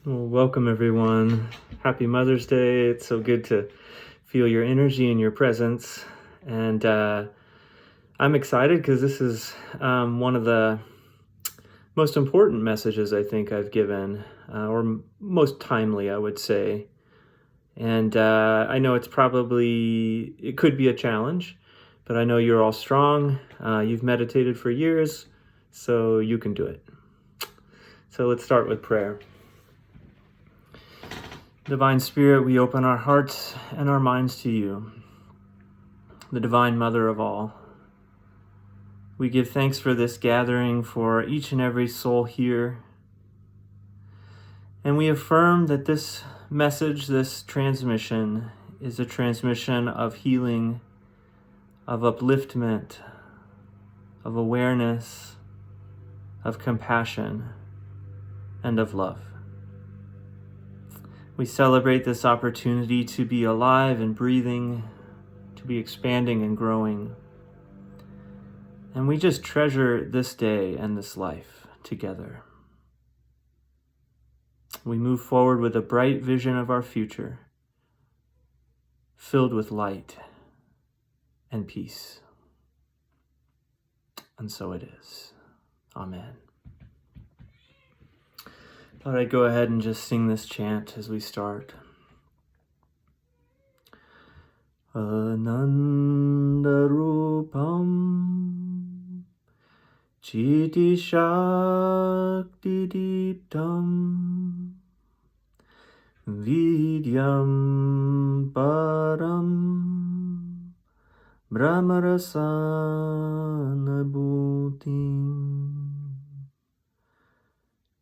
Well, welcome everyone. Happy Mother's Day. It's so good to feel your energy and your presence. And I'm excited because this is one of the most important messages I think I've given, or most timely, I would say. And I know it could be a challenge, but I know you're all strong. You've meditated for years, so you can do it. So let's start with prayer. Divine Spirit, we open our hearts and our minds to you, the Divine Mother of all. We give thanks for this gathering, for each and every soul here. And we affirm that this message, this transmission, is a transmission of healing, of upliftment, of awareness, of compassion, and of love. We celebrate this opportunity to be alive and breathing, to be expanding and growing. And we just treasure this day and this life together. We move forward with a bright vision of our future, filled with light and peace. And so it is. Amen. Thought I'd go ahead and just sing this chant as we start. Ananda Rupam Chiti Shakti Deeptam Vidyam Param Brahmarasana Bhutim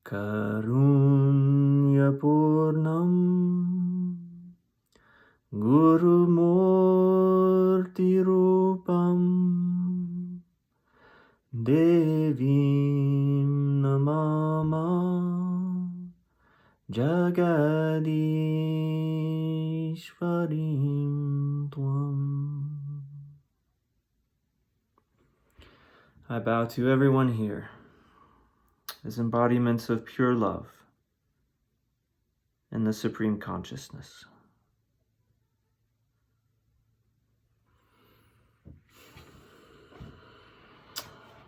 Karunya Purnam Guru Murti Rupam Devim Namama Jagadishvarim Tvam. I bow to everyone here as embodiments of pure love and the Supreme Consciousness.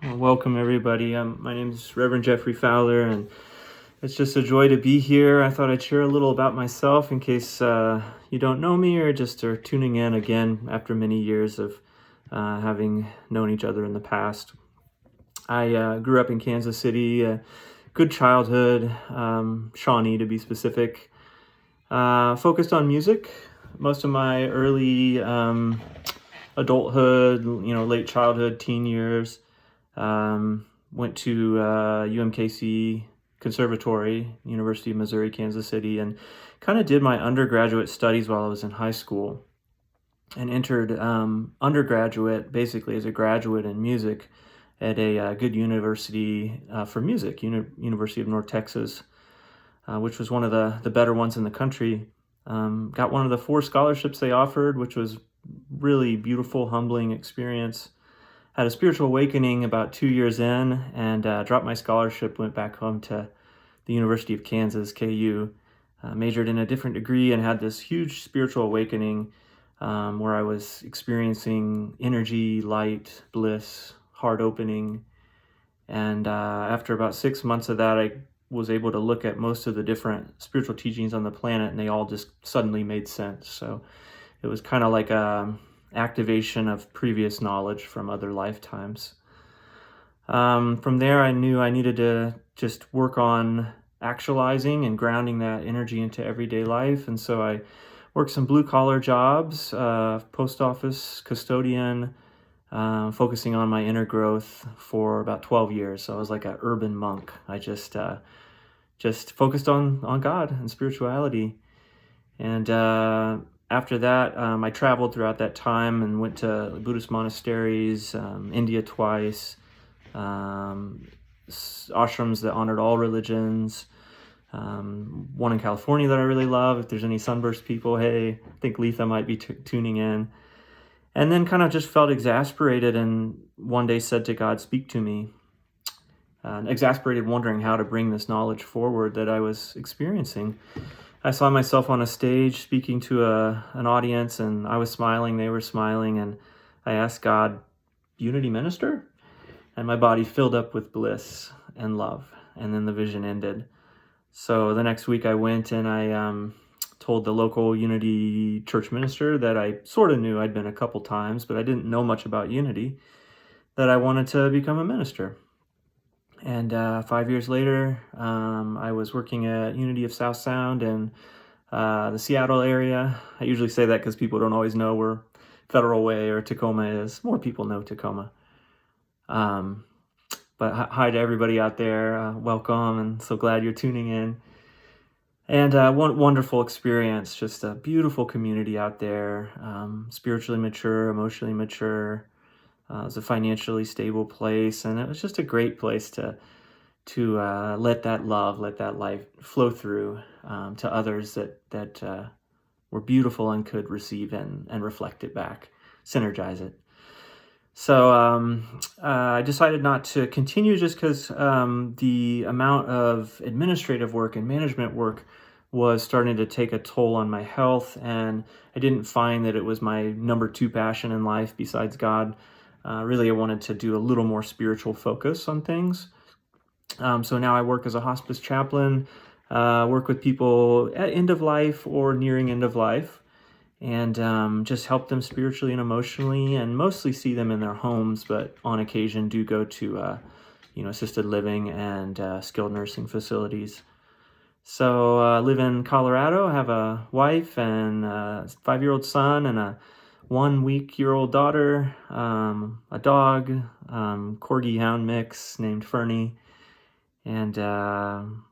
Well, welcome everybody. My name is Reverend Jeffrey Fowler, and it's just a joy to be here. I thought I'd share a little about myself in case you don't know me or just are tuning in again after many years of having known each other in the past. I grew up in Kansas City, good childhood, Shawnee to be specific. Focused on music most of my early adulthood, late childhood, teen years. Went to UMKC Conservatory, University of Missouri, Kansas City, and kind of did my undergraduate studies while I was in high school, and entered undergraduate basically as a graduate in music at a good university for music, University of North Texas, which was one of the better ones in the country. Got one of the 4 scholarships they offered, which was really beautiful, humbling experience. Had a spiritual awakening about 2 years in, and dropped my scholarship, went back home to the University of Kansas, KU, majored in a different degree, and had this huge spiritual awakening where I was experiencing energy, light, bliss, heart opening. And after about 6 months of that, I was able to look at most of the different spiritual teachings on the planet, and they all just suddenly made sense. So it was kind of like a activation of previous knowledge from other lifetimes. From there, I knew I needed to just work on actualizing and grounding that energy into everyday life. And so I worked some blue-collar jobs, post office, custodian, focusing on my inner growth for about 12 years. So I was like an urban monk. I just focused on God and spirituality. And after that, I traveled throughout that time and went to Buddhist monasteries, India twice, ashrams that honored all religions, one in California that I really love. If there's any Sunburst people, hey, I think Letha might be tuning in. And then kind of just felt exasperated, and one day said to God, "Speak to me." exasperated, wondering how to bring this knowledge forward that I was experiencing. I saw myself on a stage speaking to an audience, and I was smiling, they were smiling, and I asked God, "Unity minister?" And my body filled up with bliss and love, and then the vision ended. So the next week I went and I told the local Unity church minister that I sort of knew, I'd been a couple times, but I didn't know much about Unity, that I wanted to become a minister. And 5 years later, I was working at Unity of South Sound in the Seattle area. I usually say that because people don't always know where Federal Way or Tacoma is. More people know Tacoma. But hi to everybody out there. Welcome, and so glad you're tuning in. And one wonderful experience, just a beautiful community out there, spiritually mature, emotionally mature. It was a financially stable place, and it was just a great place to let that love, let that life flow through to others that were beautiful and could receive and reflect it back, synergize it. So I decided not to continue just because the amount of administrative work and management work was starting to take a toll on my health, and I didn't find that it was my number 2 passion in life besides God. Really, I wanted to do a little more spiritual focus on things. So now I work as a hospice chaplain, work with people at end of life or nearing end of life, and just help them spiritually and emotionally, and mostly see them in their homes, but on occasion do go to assisted living and skilled nursing facilities. So I live in Colorado. I have a wife and a 5-year-old son and a 1-week-old daughter, a dog, Corgi Hound mix named Fernie, and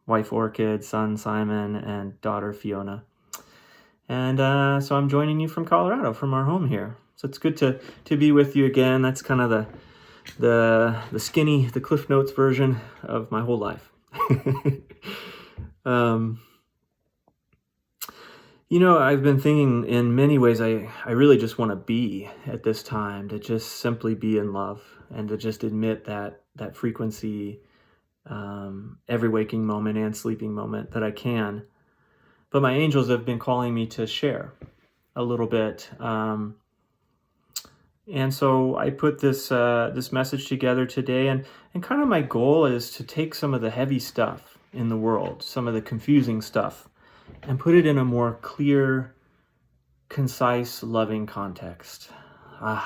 wife Orchid, son Simon, and daughter Fiona. And so I'm joining you from Colorado, from our home here. So it's good to be with you again. That's kind of the skinny, the Cliff Notes version of my whole life. I've been thinking in many ways, I really just want to be at this time, to just simply be in love and to just admit that frequency every waking moment and sleeping moment that I can. But my angels have been calling me to share a little bit. And so I put this message together today, and kind of my goal is to take some of the heavy stuff in the world, some of the confusing stuff, and put it in a more clear, concise, loving context. So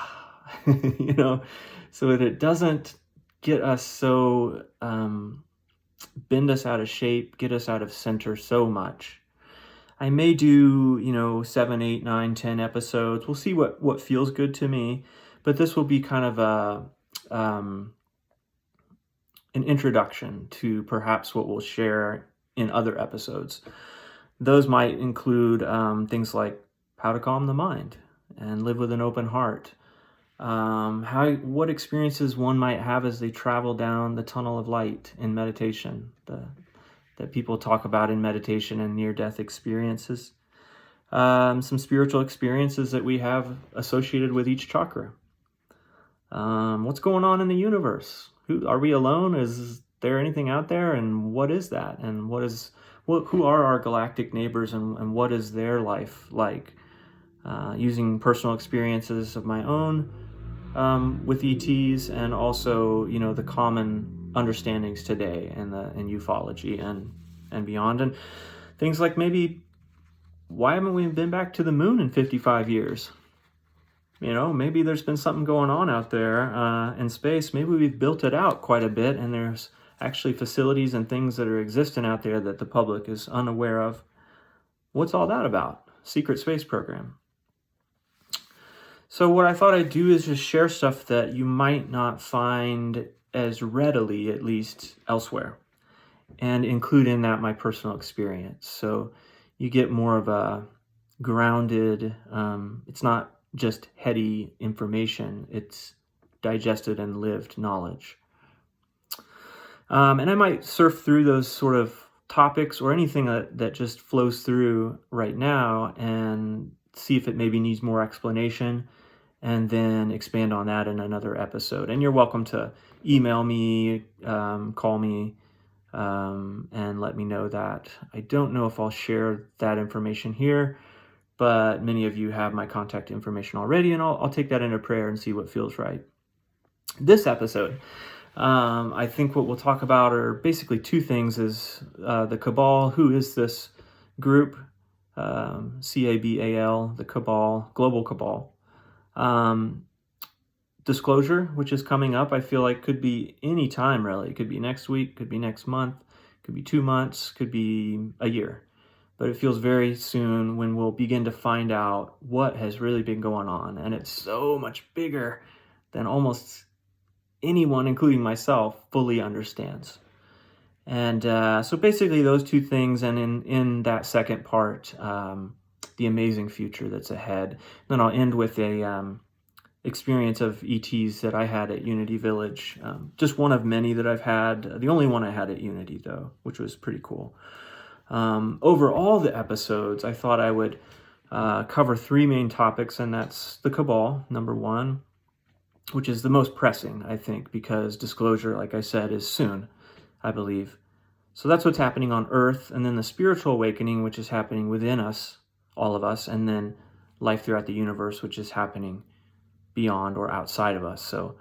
that it doesn't get us so, bend us out of shape, get us out of center so much. I may do, 7, 8, 9, 10 episodes. We'll see what feels good to me, but this will be kind of an introduction to perhaps what we'll share in other episodes. Those might include things like how to calm the mind and live with an open heart. What experiences one might have as they travel down the tunnel of light in meditation, that people talk about in meditation and near-death experiences. Some spiritual experiences that we have associated with each chakra. What's going on in the universe? Are we alone? Is there anything out there? And what is that? And who are our galactic neighbors, and what is their life like? Using personal experiences of my own with ETs, and also, the common understandings today in ufology and beyond, and things like maybe why haven't we been back to the moon in 55 years? Maybe there's been something going on out there in space. Maybe we've built it out quite a bit, and there's actually facilities and things that are existing out there that the public is unaware of. What's all that about? Secret space program. So what I thought I'd do is just share stuff that you might not find as readily, at least elsewhere, and include in that my personal experience. So you get more of a grounded, it's not just heady information, it's digested and lived knowledge. And I might surf through those sort of topics or anything that just flows through right now and see if it maybe needs more explanation, and then expand on that in another episode. And you're welcome to email me, call me, and let me know that. I don't know if I'll share that information here, but many of you have my contact information already, and I'll take that into prayer and see what feels right. This episode, I think what we'll talk about are basically two things: is the cabal. Who is this group? CABAL, the cabal, global cabal. Disclosure, which is coming up, I feel like could be any time, really. It could be next week, could be next month, could be 2 months, could be a year. But it feels very soon when we'll begin to find out what has really been going on. And it's so much bigger than almost anyone, including myself, fully understands. And so basically those two things, and in that second part, the amazing future that's ahead. Then I'll end with a experience of ETs that I had at Unity Village. Just one of many that I've had. The only one I had at Unity, though, which was pretty cool. Over all the episodes, I thought I would cover three main topics, and that's the cabal, number one, which is the most pressing, I think, because disclosure, like I said, is soon, I believe. So that's what's happening on Earth, and then the spiritual awakening, which is happening within us, all of us, and then life throughout the universe, which is happening beyond or outside of us. So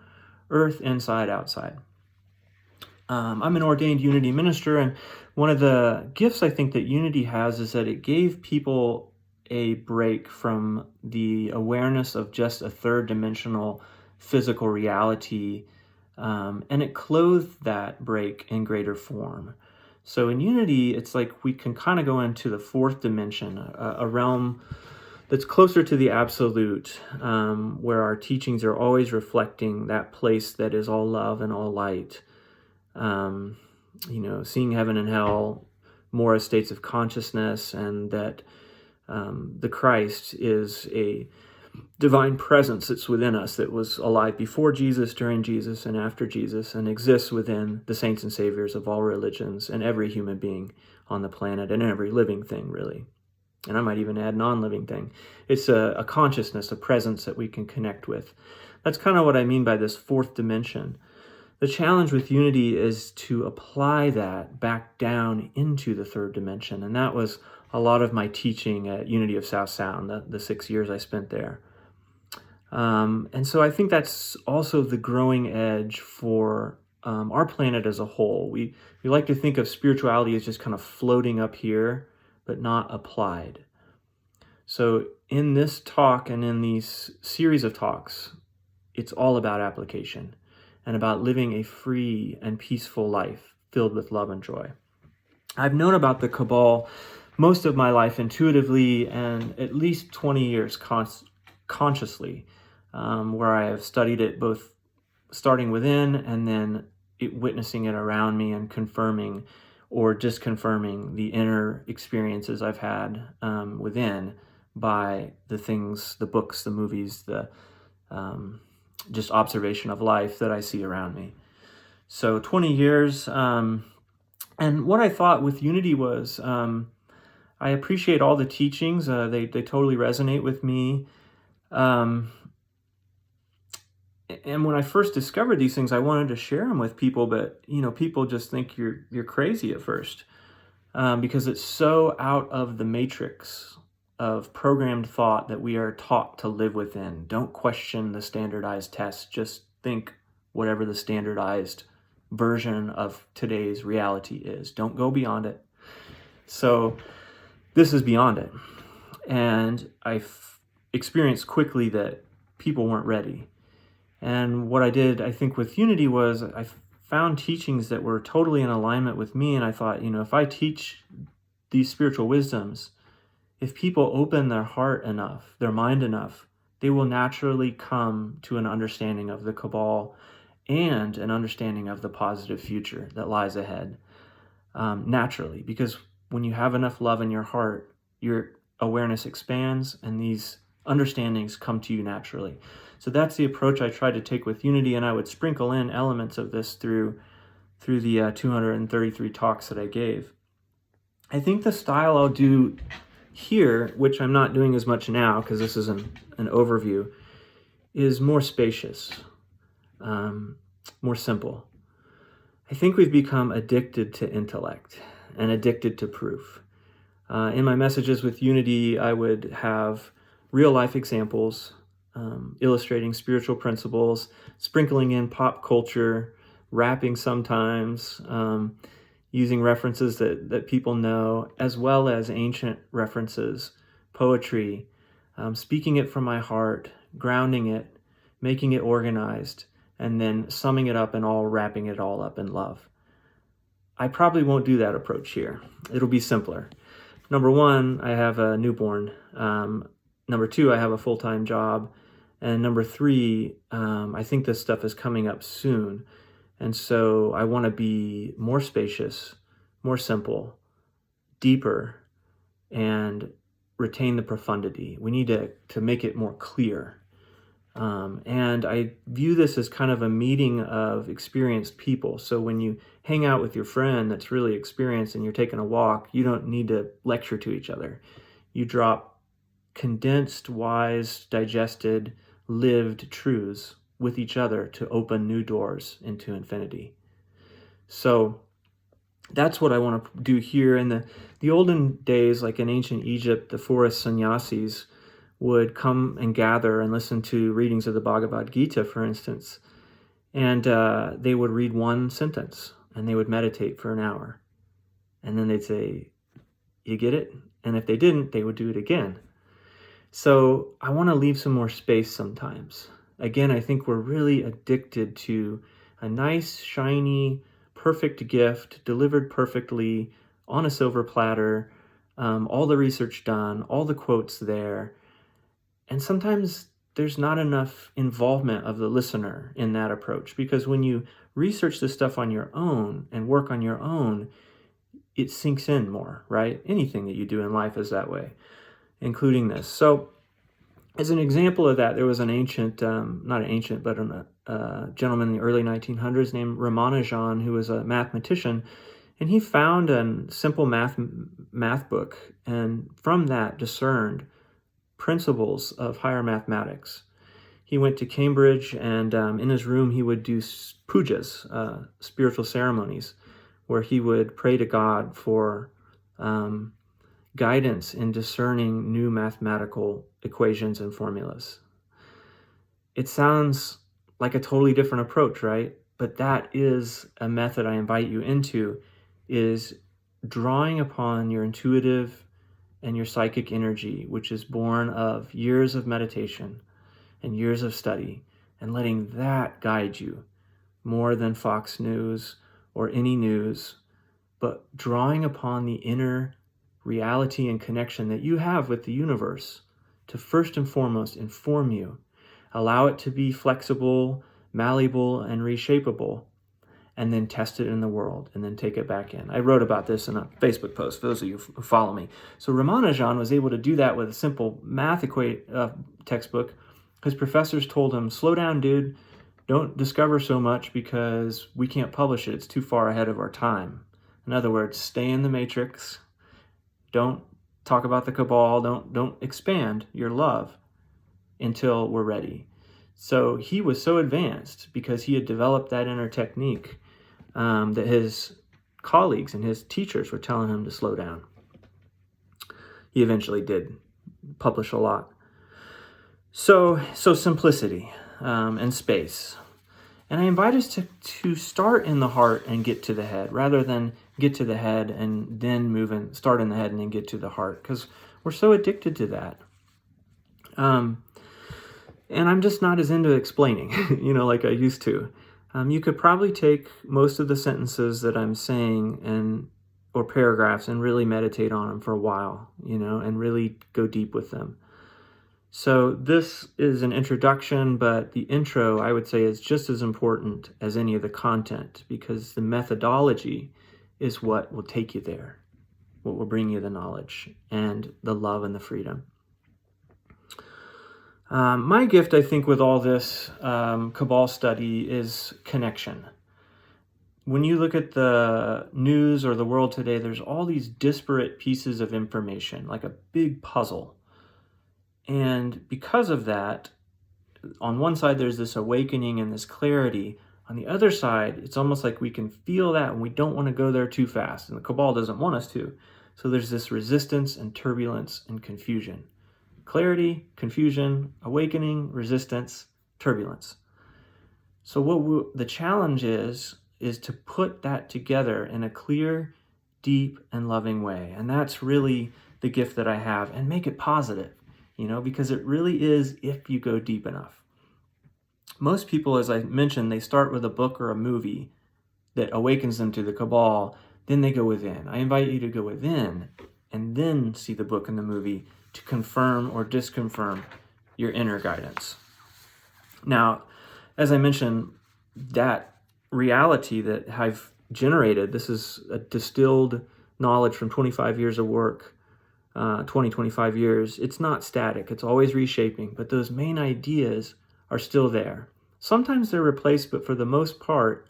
Earth, inside, outside. I'm an ordained Unity minister, and one of the gifts I think that Unity has is that it gave people a break from the awareness of just a third-dimensional physical reality, and it clothed that break in greater form. So in Unity, it's like we can kind of go into the fourth dimension, a realm that's closer to the absolute, where our teachings are always reflecting that place that is all love and all light. Seeing heaven and hell more as states of consciousness, and that the Christ is a divine presence that's within us, that was alive before Jesus, during Jesus, and after Jesus, and exists within the saints and saviors of all religions and every human being on the planet and every living thing, really. And I might even add non-living thing. It's a consciousness, a presence that we can connect with. That's kind of what I mean by this fourth dimension. The challenge with Unity is to apply that back down into the third dimension. And that was a lot of my teaching at Unity of South Sound, the 6 years I spent there. And so I think that's also the growing edge for our planet as a whole. We like to think of spirituality as just kind of floating up here, but not applied. So in this talk and in these series of talks, it's all about application and about living a free and peaceful life filled with love and joy. I've known about the cabal most of my life intuitively, and at least 20 years consciously, where I have studied it both starting within and then witnessing it around me and confirming or disconfirming the inner experiences I've had within by the things, the books, the movies, the just observation of life that I see around me. So 20 years. And what I thought with Unity was I appreciate all the teachings. They totally resonate with me. And when I first discovered these things, I wanted to share them with people, but people just think you're crazy at first because it's so out of the matrix of programmed thought that we are taught to live within. Don't question the standardized tests. Just think whatever the standardized version of today's reality is. Don't go beyond it. So this is beyond it. And I experienced quickly that people weren't ready. And what I did, I think, with Unity was I found teachings that were totally in alignment with me. And I thought, if I teach these spiritual wisdoms, if people open their heart enough, their mind enough, they will naturally come to an understanding of the cabal and an understanding of the positive future that lies ahead naturally. Because when you have enough love in your heart, your awareness expands and these understandings come to you naturally. So that's the approach I tried to take with Unity, and I would sprinkle in elements of this through the 233 talks that I gave. I think the style I'll do here, which I'm not doing as much now because this is an overview, is more spacious. more simple. I think we've become addicted to intellect and addicted to proof. In my messages with Unity, I would have real life examples, illustrating spiritual principles, sprinkling in pop culture, rapping sometimes, using references that people know, as well as ancient references, poetry, speaking it from my heart, grounding it, making it organized, and then summing it up and all wrapping it all up in love. I probably won't do that approach here. It'll be simpler. Number one, I have a newborn. Number two, I have a full-time job. And number three, I think this stuff is coming up soon. And so I want to be more spacious, more simple, deeper, and retain the profundity. We need to make it more clear. And I view this as kind of a meeting of experienced people. So when you hang out with your friend that's really experienced and you're taking a walk, you don't need to lecture to each other. You drop condensed, wise, digested, lived truths with each other to open new doors into infinity. So that's what I want to do here. In the olden days, like in ancient Egypt, the forest sannyasis would come and gather and listen to readings of the Bhagavad Gita, for instance. And they would read one sentence and they would meditate for an hour. And then they'd say, "You get it?" And if they didn't, they would do it again. So I want to leave some more space sometimes. Again, I think we're really addicted to a nice, shiny, perfect gift delivered perfectly on a silver platter, all the research done, all the quotes there. And sometimes there's not enough involvement of the listener in that approach, because when you research this stuff on your own and work on your own, it sinks in more, right? Anything that you do in life is that way, including this. So as an example of that, there was an ancient, not an ancient, but a gentleman in the early 1900s named Ramanujan, who was a mathematician, and he found a simple math book, and from that discerned principles of higher mathematics. He went to Cambridge, and in his room he would do pujas, spiritual ceremonies, where he would pray to God for guidance in discerning new mathematical equations and formulas. It sounds like a totally different approach, right? But that is a method I invite you into, is drawing upon your intuitive and your psychic energy, which is born of years of meditation and years of study, and letting that guide you more than Fox News or any news, but drawing upon the inner reality and connection that you have with the universe to first and foremost inform you. Allow it to be flexible, malleable, and reshapeable, and then test it in the world, and then take it back in. I wrote about this in a Facebook post, for those of you who follow me. So Ramanujan was able to do that with a simple math textbook. His professors told him, "Slow down, dude. Don't discover so much because we can't publish it. It's too far ahead of our time." In other words, stay in the matrix. Don't talk about the cabal. Don't expand your love until we're ready. So he was so advanced because he had developed that inner technique that his colleagues and his teachers were telling him to slow down. He eventually did publish a lot. So simplicity and space. And I invite us to start in the heart and get to the head, rather than get to the head and then start in the head and then get to the heart, because we're so addicted to that. And I'm just not as into explaining, like I used to. You could probably take most of the sentences that I'm saying or paragraphs and really meditate on them for a while, and really go deep with them. So this is an introduction, but the intro, I would say, is just as important as any of the content, because the methodology is what will take you there, what will bring you the knowledge and the love and the freedom. My gift, I think, with all this Kabbalah study is connection. When you look at the news or the world today, there's all these disparate pieces of information, like a big puzzle. And because of that, on one side, there's this awakening and this clarity. On the other side, it's almost like we can feel that and we don't want to go there too fast, and the cabal doesn't want us to. So there's this resistance and turbulence and confusion. Clarity, confusion, awakening, resistance, turbulence. So the challenge is to put that together in a clear, deep, and loving way. And that's really the gift that I have, and make it positive, because it really is if you go deep enough. Most people, as I mentioned, they start with a book or a movie that awakens them to the cabal, then they go within. I invite you to go within and then see the book and the movie to confirm or disconfirm your inner guidance. Now, as I mentioned, that reality that I've generated, this is a distilled knowledge from 25 years of work, 25 years. It's not static. It's always reshaping, but those main ideas are still there. Sometimes they're replaced, but for the most part,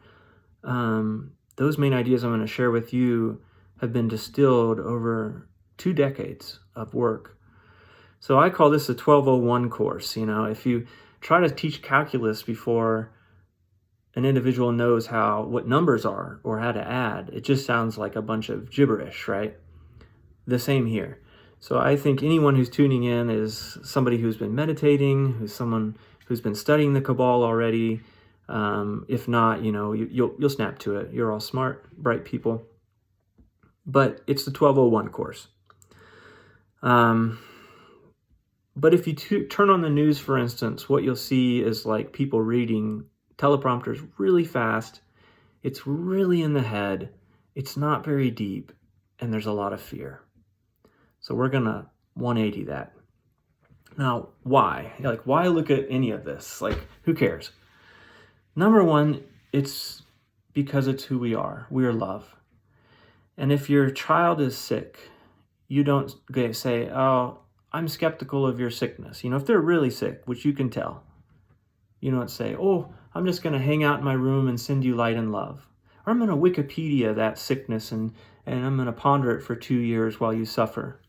those main ideas I'm going to share with you have been distilled over 2 decades of work. So I call this a 1201 course. If you try to teach calculus before an individual knows what numbers are or how to add, it just sounds like a bunch of gibberish, right? The same here. So I think anyone who's tuning in is somebody who's been meditating, who's someone who's been studying the cabal already. If not, you'll snap to it. You're all smart, bright people. But it's the 1201 course. But if you turn on the news, for instance, what you'll see is like people reading teleprompters really fast. It's really in the head. It's not very deep, and there's a lot of fear. So we're going to 180 that. Now, why? Why look at any of this? Who cares? Number one, it's because it's who we are. We are love. And if your child is sick, you don't say, oh, I'm skeptical of your sickness. If they're really sick, which you can tell, you don't say, oh, I'm just going to hang out in my room and send you light and love. Or I'm going to Wikipedia that sickness and I'm going to ponder it for 2 years while you suffer.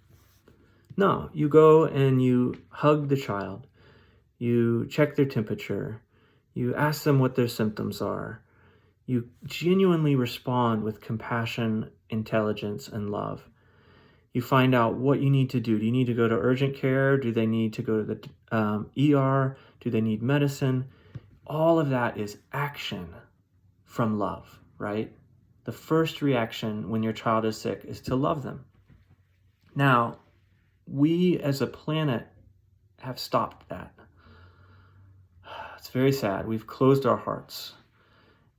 No, you go and you hug the child. You check their temperature. You ask them what their symptoms are. You genuinely respond with compassion, intelligence, and love. You find out what you need to do. Do you need to go to urgent care? Do they need to go to the ER? Do they need medicine? All of that is action from love, right? The first reaction when your child is sick is to love them. Now, we as a planet have stopped that. It's very sad. We've closed our hearts.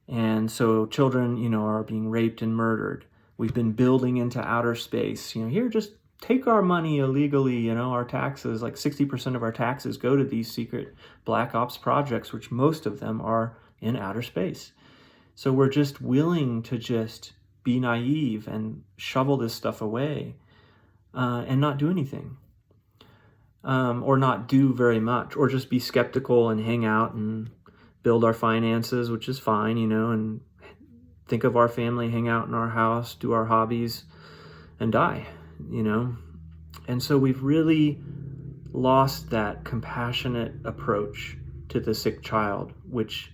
And so children, are being raped and murdered. We've been building into outer space. Here, just take our money illegally, our taxes, 60% of our taxes go to these secret black ops projects, which most of them are in outer space. So we're just willing to just be naive and shovel this stuff away and not do anything. Or not do very much, or just be skeptical and hang out and build our finances, which is fine, and think of our family, hang out in our house, do our hobbies, and die, And so we've really lost that compassionate approach to the sick child, which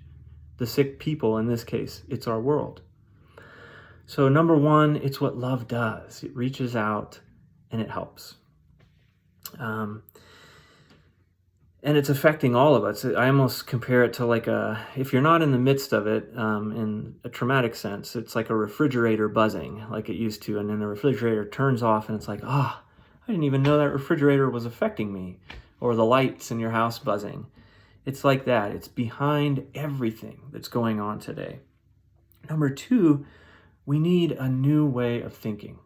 the sick people, in this case, it's our world. So number one, it's what love does. It reaches out and it helps. And it's affecting all of us. I almost compare it to if you're not in the midst of it, in a traumatic sense, it's like a refrigerator buzzing like it used to. And then the refrigerator turns off and it's like, I didn't even know that refrigerator was affecting me. Or the lights in your house buzzing. It's like that. It's behind everything that's going on today. Number two, we need a new way of thinking.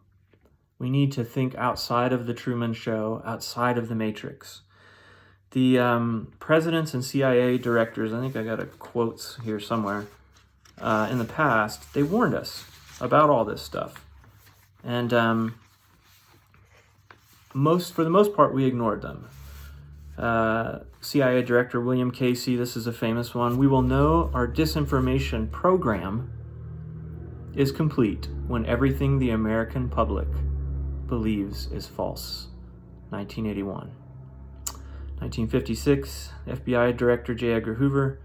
We need to think outside of the Truman Show, outside of the Matrix. The presidents and CIA directors, I think I got a quotes here somewhere, in the past, they warned us about all this stuff. And for the most part, we ignored them. CIA Director William Casey, this is a famous one. We will know our disinformation program is complete when everything the American public believes is false. 1981. 1956, FBI Director J. Edgar Hoover.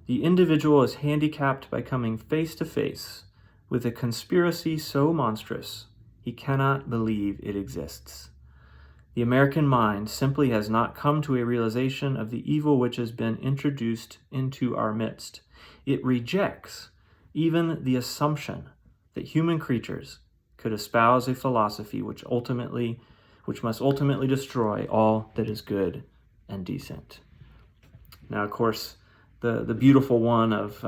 The individual is handicapped by coming face to face with a conspiracy so monstrous he cannot believe it exists. The American mind simply has not come to a realization of the evil which has been introduced into our midst. It rejects even the assumption that human creatures could espouse a philosophy which must ultimately destroy all that is good and decent. Now, of course, the beautiful one of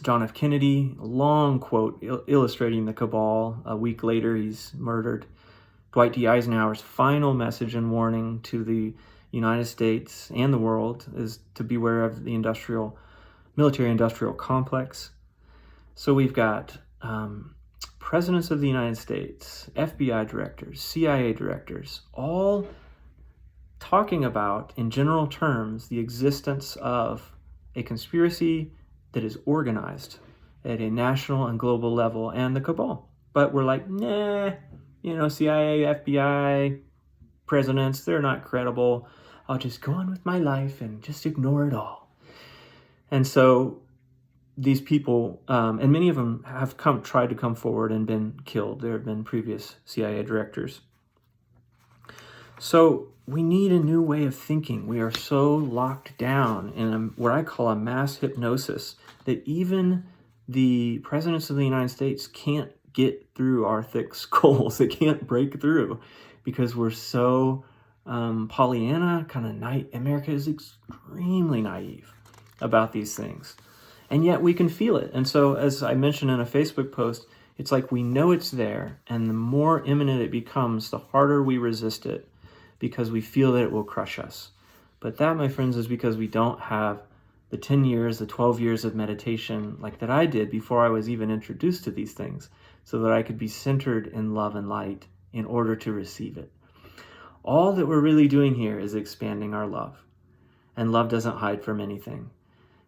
John F. Kennedy, a long quote illustrating the cabal. A week later, he's murdered. Dwight D. Eisenhower's final message and warning to the United States and the world is to beware of the military-industrial complex. So we've got presidents of the United States, FBI directors, CIA directors, all talking about, in general terms, the existence of a conspiracy that is organized at a national and global level, and the cabal. But we're like, nah, CIA, FBI, presidents, they're not credible. I'll just go on with my life and just ignore it all. And so these people, and many of them have tried to come forward and been killed. There have been previous CIA directors. So we need a new way of thinking. We are so locked down in what I call a mass hypnosis that even the presidents of the United States can't get through our thick skulls. They can't break through because we're so Pollyanna, kind of naive. America is extremely naive about these things. And yet we can feel it. And so, as I mentioned in a Facebook post, it's like we know it's there, and the more imminent it becomes, the harder we resist it because we feel that it will crush us. But that, my friends, is because we don't have the 10 years, the 12 years of meditation like that I did before I was even introduced to these things, so that I could be centered in love and light in order to receive it. All that we're really doing here is expanding our love. And love doesn't hide from anything.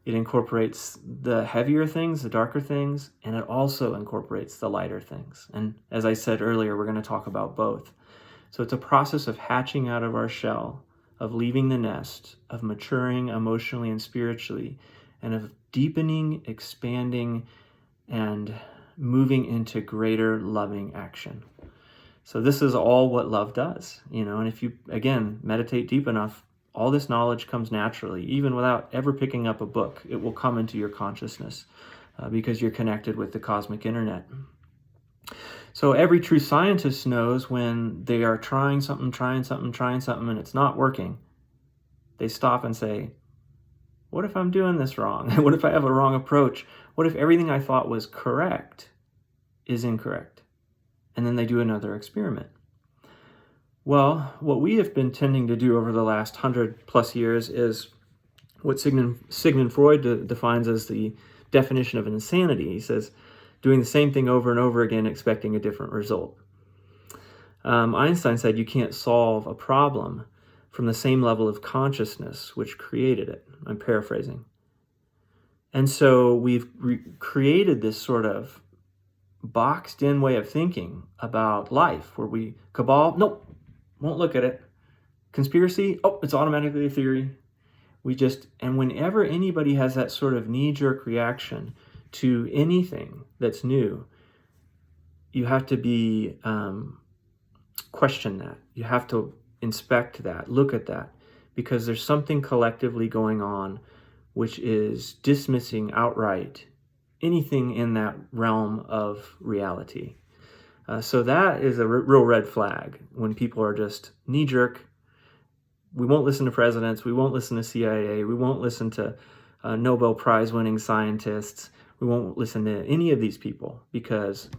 It incorporates the heavier things, the darker things, and it also incorporates the lighter things. And as I said earlier, we're going to talk about both. So it's a process of hatching out of our shell, of leaving the nest, of maturing emotionally and spiritually, and of deepening, expanding, and moving into greater loving action. So this is all what love does, and if you, again, meditate deep enough, all this knowledge comes naturally, even without ever picking up a book. It will come into your consciousness because you're connected with the cosmic internet. So every true scientist knows when they are trying something, and it's not working, they stop and say, what if I'm doing this wrong? What if I have a wrong approach? What if everything I thought was correct is incorrect? And then they do another experiment. Well, what we have been tending to do over the last 100+ years is what Sigmund Freud defines as the definition of insanity. He says, doing the same thing over and over again, expecting a different result. Einstein said you can't solve a problem from the same level of consciousness which created it. I'm paraphrasing. And so we've created this sort of boxed in way of thinking about life where we cabal, nope, won't look at it. Conspiracy, it's automatically a theory. And whenever anybody has that sort of knee-jerk reaction to anything that's new, you have to question that. You have to inspect that, look at that, because there's something collectively going on which is dismissing outright anything in that realm of reality. So that is a real red flag when people are just knee-jerk. We won't listen to presidents. We won't listen to CIA. We won't listen to Nobel Prize-winning scientists. We won't listen to any of these people because,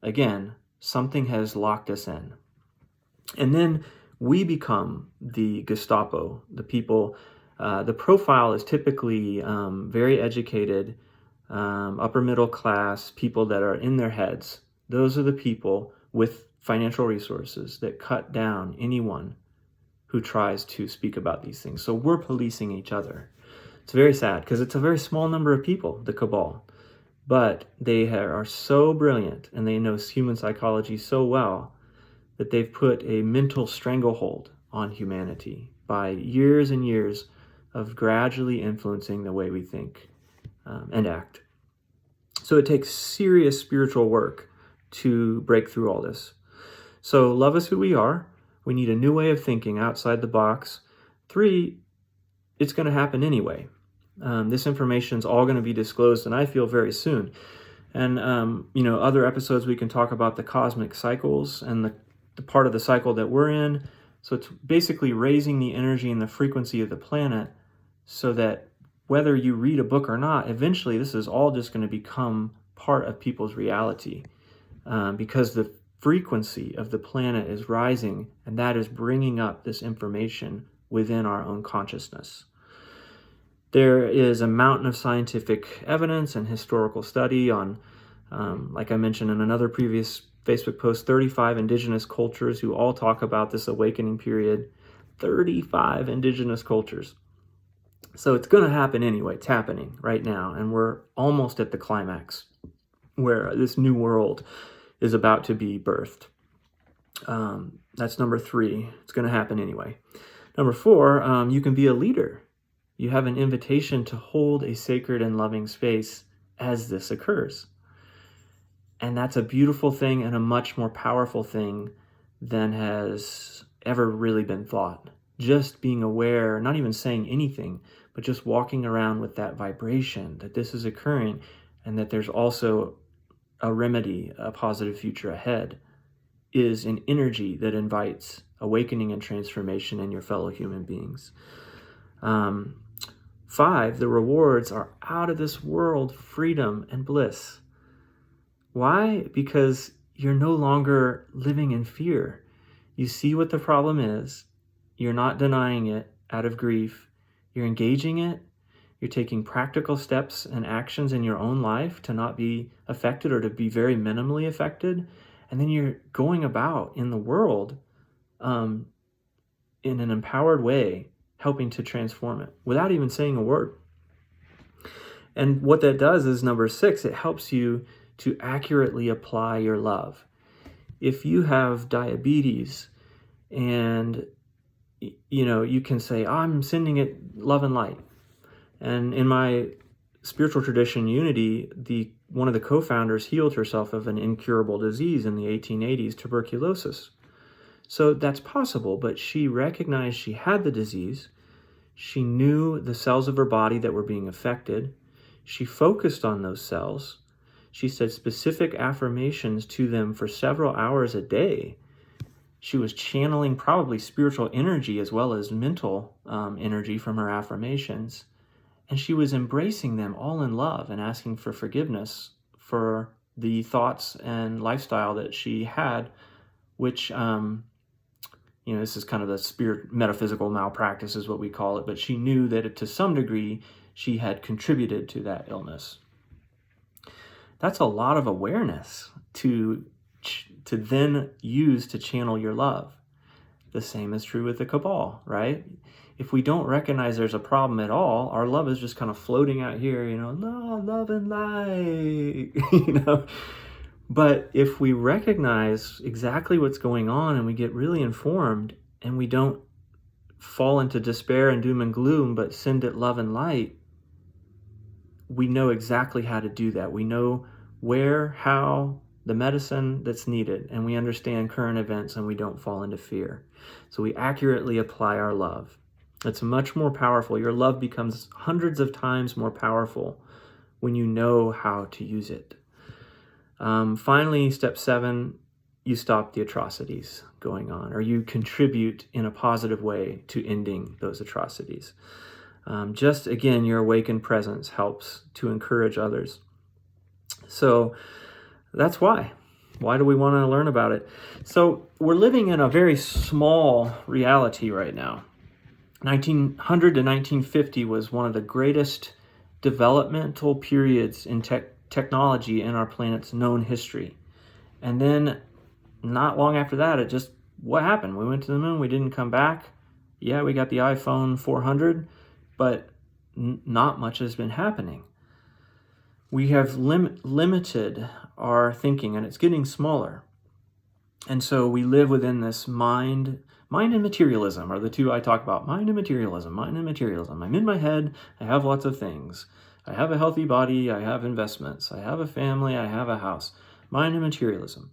again, something has locked us in. And then we become the Gestapo, the people. The profile is typically very educated, upper middle class, people that are in their heads. Those are the people with financial resources that cut down anyone who tries to speak about these things. So we're policing each other. It's very sad because it's a very small number of people, the cabal, but they are so brilliant and they know human psychology so well that they've put a mental stranglehold on humanity by years and years of gradually influencing the way we think and act. So it takes serious spiritual work to break through all this. So love is who we are. We need a new way of thinking outside the box. 3, it's going to happen anyway. This information is all going to be disclosed, and I feel very soon. And, other episodes we can talk about the cosmic cycles and the part of the cycle that we're in. So it's basically raising the energy and the frequency of the planet so that whether you read a book or not, eventually this is all just going to become part of people's reality because the frequency of the planet is rising, and that is bringing up this information within our own consciousness. There is a mountain of scientific evidence and historical study on, like I mentioned in another previous Facebook post, 35 indigenous cultures who all talk about this awakening period. 35 indigenous cultures. So it's going to happen anyway. It's happening right now, and we're almost at the climax where this new world is about to be birthed. That's number 3. It's going to happen anyway. Number 4, you can be a leader. You have an invitation to hold a sacred and loving space as this occurs. And that's a beautiful thing and a much more powerful thing than has ever really been thought. Just being aware, not even saying anything, but just walking around with that vibration that this is occurring and that there's also a remedy, a positive future ahead, is an energy that invites awakening and transformation in your fellow human beings. 5, the rewards are out of this world freedom and bliss. Why? Because you're no longer living in fear. You see what the problem is. You're not denying it out of grief. You're engaging it. You're taking practical steps and actions in your own life to not be affected or to be very minimally affected. And then you're going about in the world in an empowered way, helping to transform it without even saying a word. And what that does is, number 6, it helps you to accurately apply your love. If you have diabetes and, you can say, I'm sending it love and light. And in my spiritual tradition, Unity, one of the co-founders healed herself of an incurable disease in the 1880s, tuberculosis. So that's possible, but she recognized she had the disease. She knew the cells of her body that were being affected. She focused on those cells. She said specific affirmations to them for several hours a day. She was channeling probably spiritual energy as well as mental energy from her affirmations. And she was embracing them all in love and asking for forgiveness for the thoughts and lifestyle that she had, which, this is kind of the spirit metaphysical malpractice is what we call it, but she knew that to some degree she had contributed to that illness. That's a lot of awareness to then use to channel your love. The same is true with the Cabal, right? If we don't recognize there's a problem at all, our love is just kind of floating out here, love and light, But if we recognize exactly what's going on and we get really informed and we don't fall into despair and doom and gloom, but send it love and light, we know exactly how to do that. We know where, how, the medicine that's needed, and we understand current events and we don't fall into fear. So we accurately apply our love. It's much more powerful. Your love becomes hundreds of times more powerful when you know how to use it. Finally, step 7, you stop the atrocities going on, or you contribute in a positive way to ending those atrocities. Again, your awakened presence helps to encourage others. So that's why. Why do we want to learn about it? So we're living in a very small reality right now. 1900 to 1950 was one of the greatest developmental periods in technology in our planet's known history. And then not long after that, what happened? We went to the moon, we didn't come back. Yeah, we got the iPhone 400, but not much has been happening. We have limited our thinking, and it's getting smaller. And so we live within this mind Mind and materialism are the two I talk about. Mind and materialism, mind and materialism. I'm in my head, I have lots of things. I have a healthy body, I have investments, I have a family, I have a house. Mind and materialism.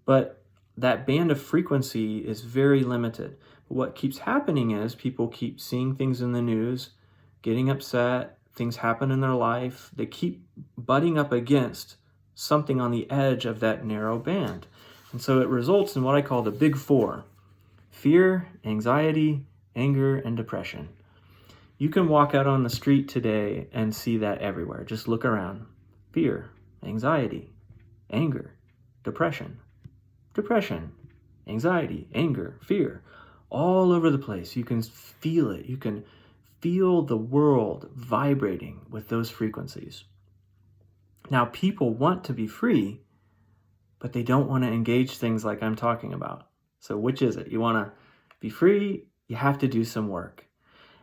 But that band of frequency is very limited. What keeps happening is people keep seeing things in the news, getting upset, things happen in their life. They keep butting up against something on the edge of that narrow band. And so it results in what I call the big four: fear, anxiety, anger, and depression. You can walk out on the street today and see that everywhere. Just look around. Fear, anxiety, anger, depression, anxiety, anger, fear, all over the place. You can feel it. You can feel the world vibrating with those frequencies. Now, people want to be free, but they don't want to engage things like I'm talking about. So which is it? You want to be free, you have to do some work.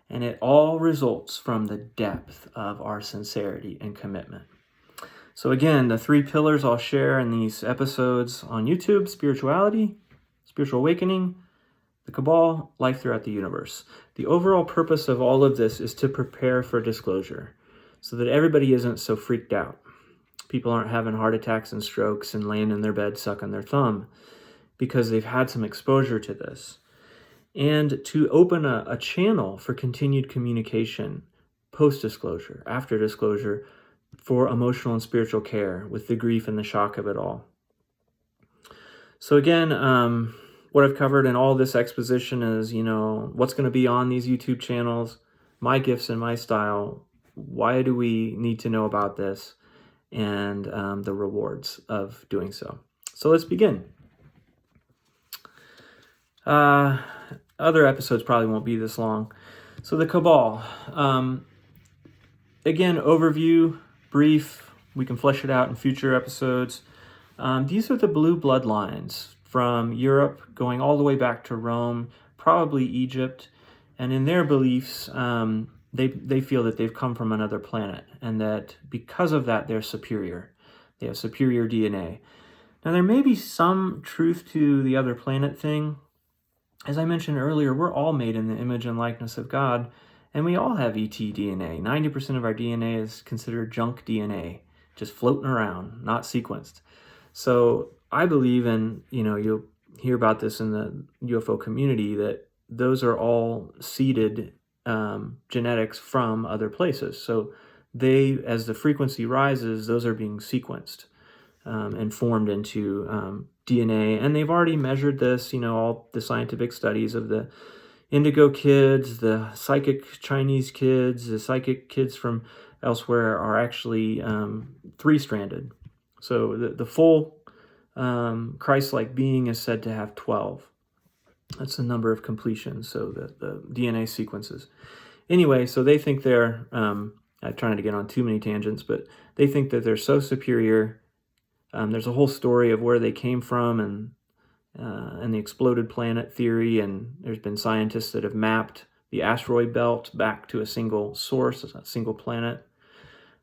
And it all results from the depth of our sincerity and commitment. So again, the 3 pillars I'll share in these episodes on YouTube: spirituality, spiritual awakening, the Cabal, life throughout the universe. The overall purpose of all of this is to prepare for disclosure so that everybody isn't so freaked out. People aren't having heart attacks and strokes and laying in their bed sucking their thumb because they've had some exposure to this. And to open a channel for continued communication post-disclosure, after disclosure, for emotional and spiritual care with the grief and the shock of it all. So again, what I've covered in all this exposition is, what's going to be on these YouTube channels, my gifts and my style, why do we need to know about this, and the rewards of doing so. So let's begin. Other episodes probably won't be this long. So the Cabal. Again, overview, brief. We can flesh it out in future episodes. These are the blue bloodlines from Europe going all the way back to Rome, probably Egypt. And in their beliefs, they feel that they've come from another planet and that because of that, they're superior. They have superior DNA. Now, there may be some truth to the other planet thing. As I mentioned earlier, we're all made in the image and likeness of God, and we all have ET DNA. 90% of our DNA is considered junk DNA, just floating around, not sequenced. So I believe in, you'll hear about this in the UFO community, that those are all seeded genetics from other places. So they, as the frequency rises, those are being sequenced and formed into DNA. And they've already measured this, all the scientific studies of the indigo kids, the psychic Chinese kids, the psychic kids from elsewhere are actually 3-stranded. So the full Christ-like being is said to have 12. That's the number of completions, so the DNA sequences. Anyway, so they think they're, I'm trying to get on too many tangents, but they think that they're so superior. There's a whole story of where they came from and the exploded planet theory, and there's been scientists that have mapped the asteroid belt back to a single source, a single planet.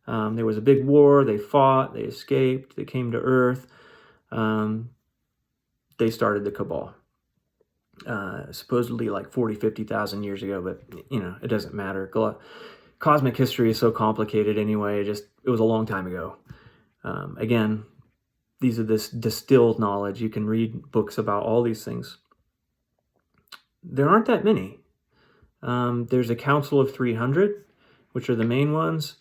There was a big war, they fought, they escaped, they came to Earth. They started the Cabal. Supposedly like 40, 50,000 years ago, but it doesn't matter. Cosmic history is so complicated anyway. It was a long time ago. Again, these are this distilled knowledge. You can read books about all these things. There aren't that many. There's a Council of 300, which are the main ones.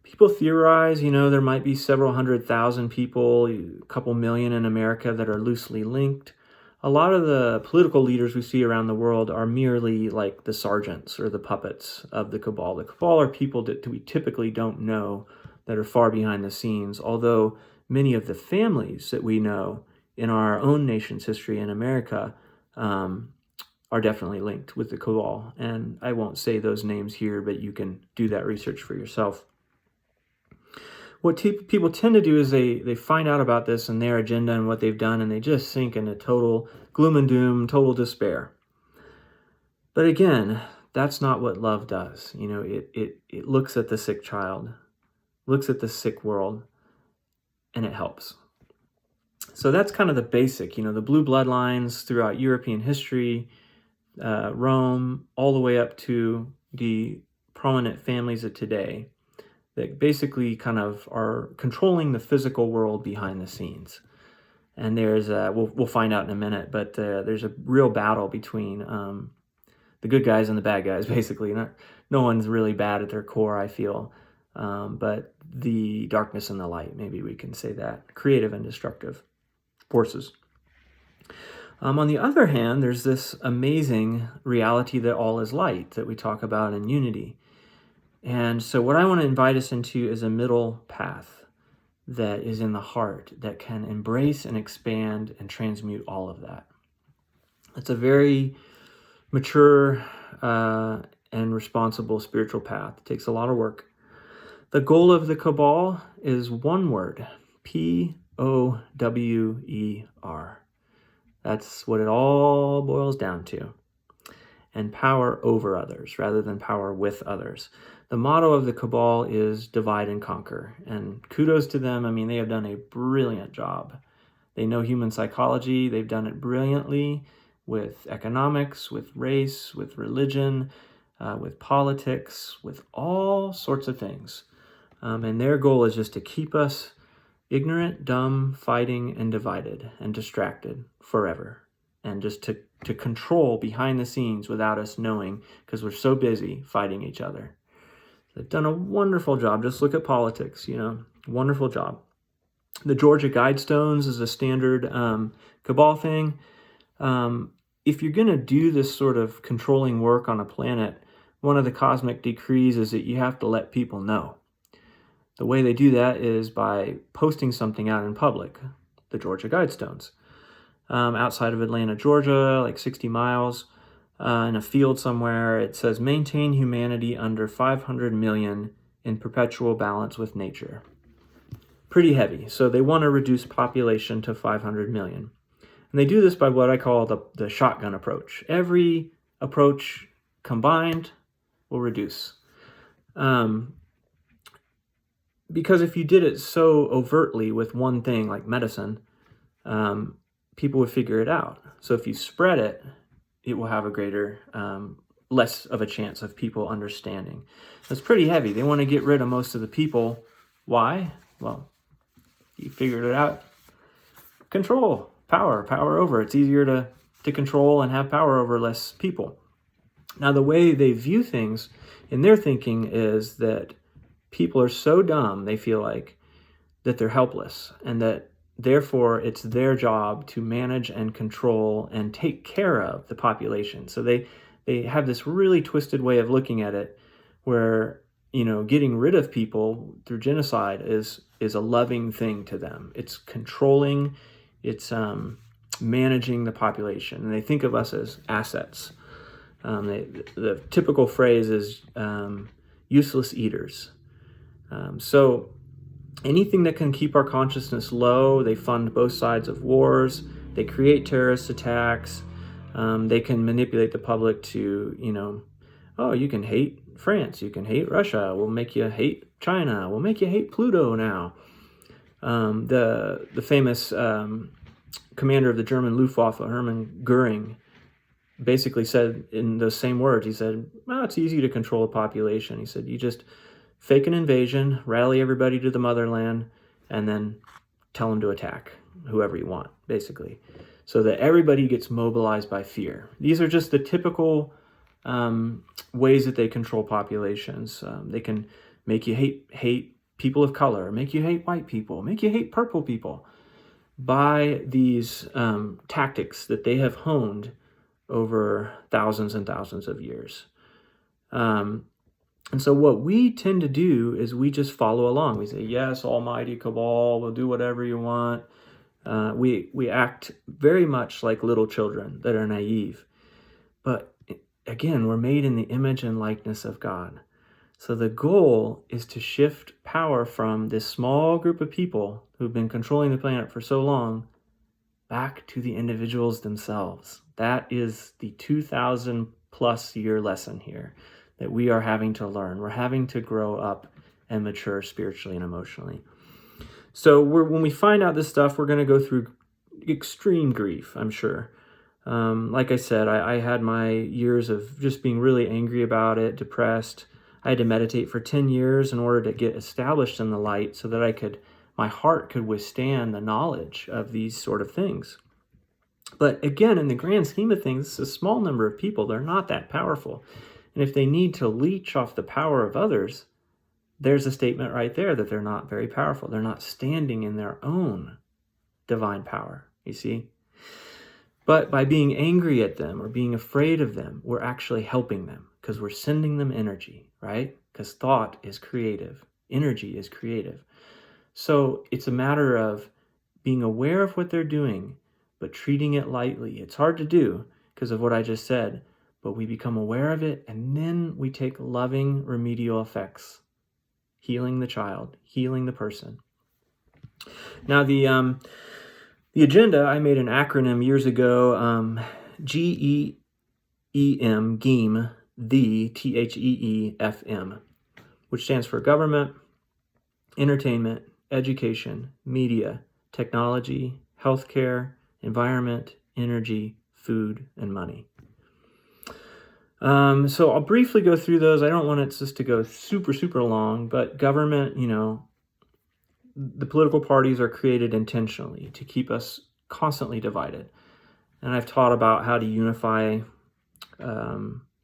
People theorize, there might be several 100,000 people, a couple million in America that are loosely linked. A lot of the political leaders we see around the world are merely like the sergeants or the puppets of the Cabal. The Cabal are people that we typically don't know, that are far behind the scenes, although many of the families that we know in our own nation's history in America are definitely linked with the Cabal. And I won't say those names here, but you can do that research for yourself. What people tend to do is they find out about this and their agenda and what they've done, and they just sink into total gloom and doom, total despair. But again, that's not what love does. It looks at the sick child, looks at the sick world, and it helps. So that's kind of the basic, the blue bloodlines throughout European history, Rome, all the way up to the prominent families of today that basically kind of are controlling the physical world behind the scenes. And there's, we'll find out in a minute, but there's a real battle between the good guys and the bad guys, basically. No one's really bad at their core, I feel, but the darkness and the light, maybe we can say that, creative and destructive forces. On the other hand, there's this amazing reality that all is light that we talk about in unity. And so what I want to invite us into is a middle path that is in the heart that can embrace and expand and transmute all of that. It's a very mature and responsible spiritual path. It takes a lot of work. The goal of the Cabal is one word, Power. That's what it all boils down to. And power over others rather than power with others. The motto of the Cabal is divide and conquer. And kudos to them. I mean, they have done a brilliant job. They know human psychology. They've done it brilliantly with economics, with race, with religion, with politics, with all sorts of things. And their goal is just to keep us ignorant, dumb, fighting, and divided, and distracted forever. And just to control behind the scenes without us knowing, because we're so busy fighting each other. They've done a wonderful job. Just look at politics, wonderful job. The Georgia Guidestones is a standard Cabal thing. If you're going to do this sort of controlling work on a planet, one of the cosmic decrees is that you have to let people know. The way they do that is by posting something out in public, the Georgia Guidestones. Outside of Atlanta, Georgia, like 60 miles, in a field somewhere, it says, maintain humanity under 500 million in perpetual balance with nature. Pretty heavy. So they want to reduce population to 500 million. And they do this by what I call the shotgun approach. Every approach combined will reduce. Because if you did it so overtly with one thing like medicine, people would figure it out. So if you spread it, it will have a greater, less of a chance of people understanding. It's pretty heavy. They want to get rid of most of the people. Why? Well, you figured it out. Control, power over. It's easier to control and have power over less people. Now, the way they view things in their thinking is that people are so dumb, they feel like, that they're helpless, and that therefore it's their job to manage and control and take care of the population. So they have this really twisted way of looking at it where, getting rid of people through genocide is a loving thing to them. It's controlling, it's managing the population. And they think of us as assets. The typical phrase is useless eaters. So anything that can keep our consciousness low, they fund both sides of wars, they create terrorist attacks, they can manipulate the public to, you can hate France, you can hate Russia, we'll make you hate China, we'll make you hate Pluto now. The famous commander of the German Luftwaffe, Hermann Goering, basically said in those same words, he said, it's easy to control a population. He said, you just fake an invasion, rally everybody to the motherland, and then tell them to attack whoever you want, basically, so that everybody gets mobilized by fear. These are just the typical ways that they control populations. They can make you hate people of color, make you hate white people, make you hate purple people by these tactics that they have honed over thousands and thousands of years. And so what we tend to do is we just follow along. We say, yes, almighty Cabal, we'll do whatever you want. We act very much like little children that are naive. But again, we're made in the image and likeness of God. So the goal is to shift power from this small group of people who've been controlling the planet for so long back to the individuals themselves. That is the 2,000 plus year lesson here that we are having to learn. We're having to grow up and mature spiritually and emotionally. So when we find out this stuff, we're going to go through extreme grief, I'm sure. Like I said, I had my years of just being really angry about it, depressed. I had to meditate for 10 years in order to get established in the light so that my heart could withstand the knowledge of these sort of things. But again, in the grand scheme of things, it's a small number of people. They're not that powerful. And if they need to leech off the power of others, there's a statement right there that they're not very powerful. They're not standing in their own divine power, you see? But by being angry at them or being afraid of them, we're actually helping them because we're sending them energy, right? Because thought is creative. Energy is creative. So it's a matter of being aware of what they're doing, but treating it lightly. It's hard to do because of what I just said, but we become aware of it and then we take loving remedial effects, healing the child, healing the person. Now the agenda, I made an acronym years ago, GEEM, GEEM, the THEEFM, which stands for government, entertainment, education, media, technology, healthcare, environment, energy, food, and money. So I'll briefly go through those. I don't want it just to go super, super long, but government, the political parties are created intentionally to keep us constantly divided. And I've taught about how to unify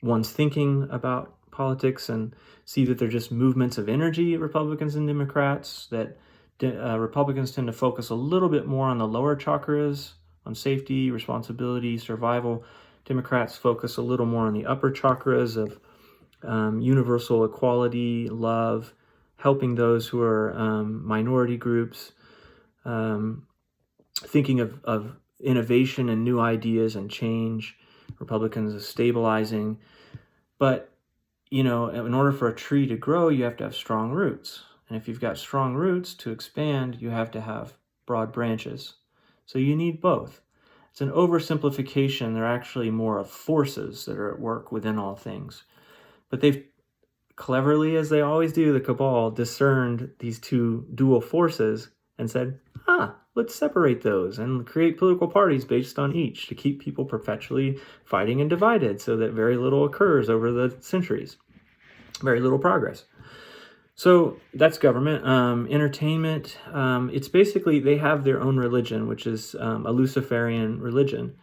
one's thinking about politics and see that they're just movements of energy, Republicans and Democrats, that Republicans tend to focus a little bit more on the lower chakras, on safety, responsibility, survival. Democrats focus a little more on the upper chakras of universal equality, love, helping those who are minority groups, thinking of innovation and new ideas and change. Republicans are stabilizing. But, in order for a tree to grow, you have to have strong roots. And if you've got strong roots to expand, you have to have broad branches. So you need both. It's an oversimplification. They're actually more of forces that are at work within all things. But they've cleverly, as they always do, the cabal discerned these two dual forces and said, let's separate those and create political parties based on each to keep people perpetually fighting and divided so that very little occurs over the centuries. Very little progress. So that's government. Entertainment, it's basically they have their own religion, which is a Luciferian religion.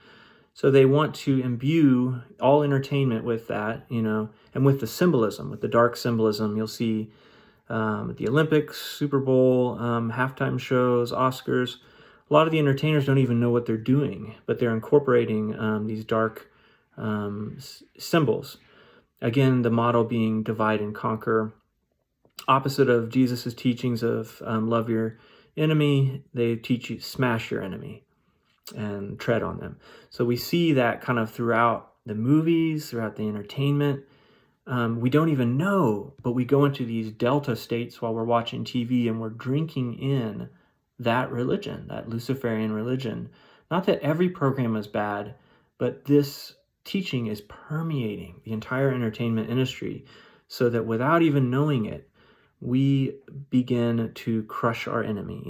So they want to imbue all entertainment with that, and with the symbolism, with the dark symbolism. You'll see at the Olympics, Super Bowl, halftime shows, Oscars. A lot of the entertainers don't even know what they're doing, but they're incorporating these dark symbols. Again, the motto being divide and conquer. Opposite of Jesus' teachings of love your enemy, they teach you smash your enemy and tread on them. So we see that kind of throughout the movies, throughout the entertainment. We don't even know, but we go into these delta states while we're watching TV and we're drinking in that religion, that Luciferian religion. Not that every program is bad, but this teaching is permeating the entire entertainment industry so that without even knowing it, we begin to crush our enemy,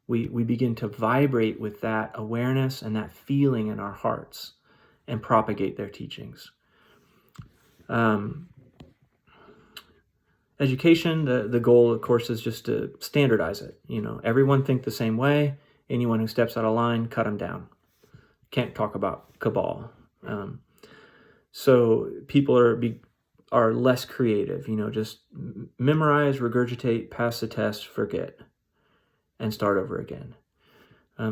We begin to vibrate with that awareness and that feeling in our hearts and propagate their teachings. Education, the goal, of course, is just to standardize it. Everyone think the same way. Anyone who steps out of line, cut them down. Can't talk about cabal. So people are less creative. Just memorize, regurgitate, pass the test, forget, and start over again.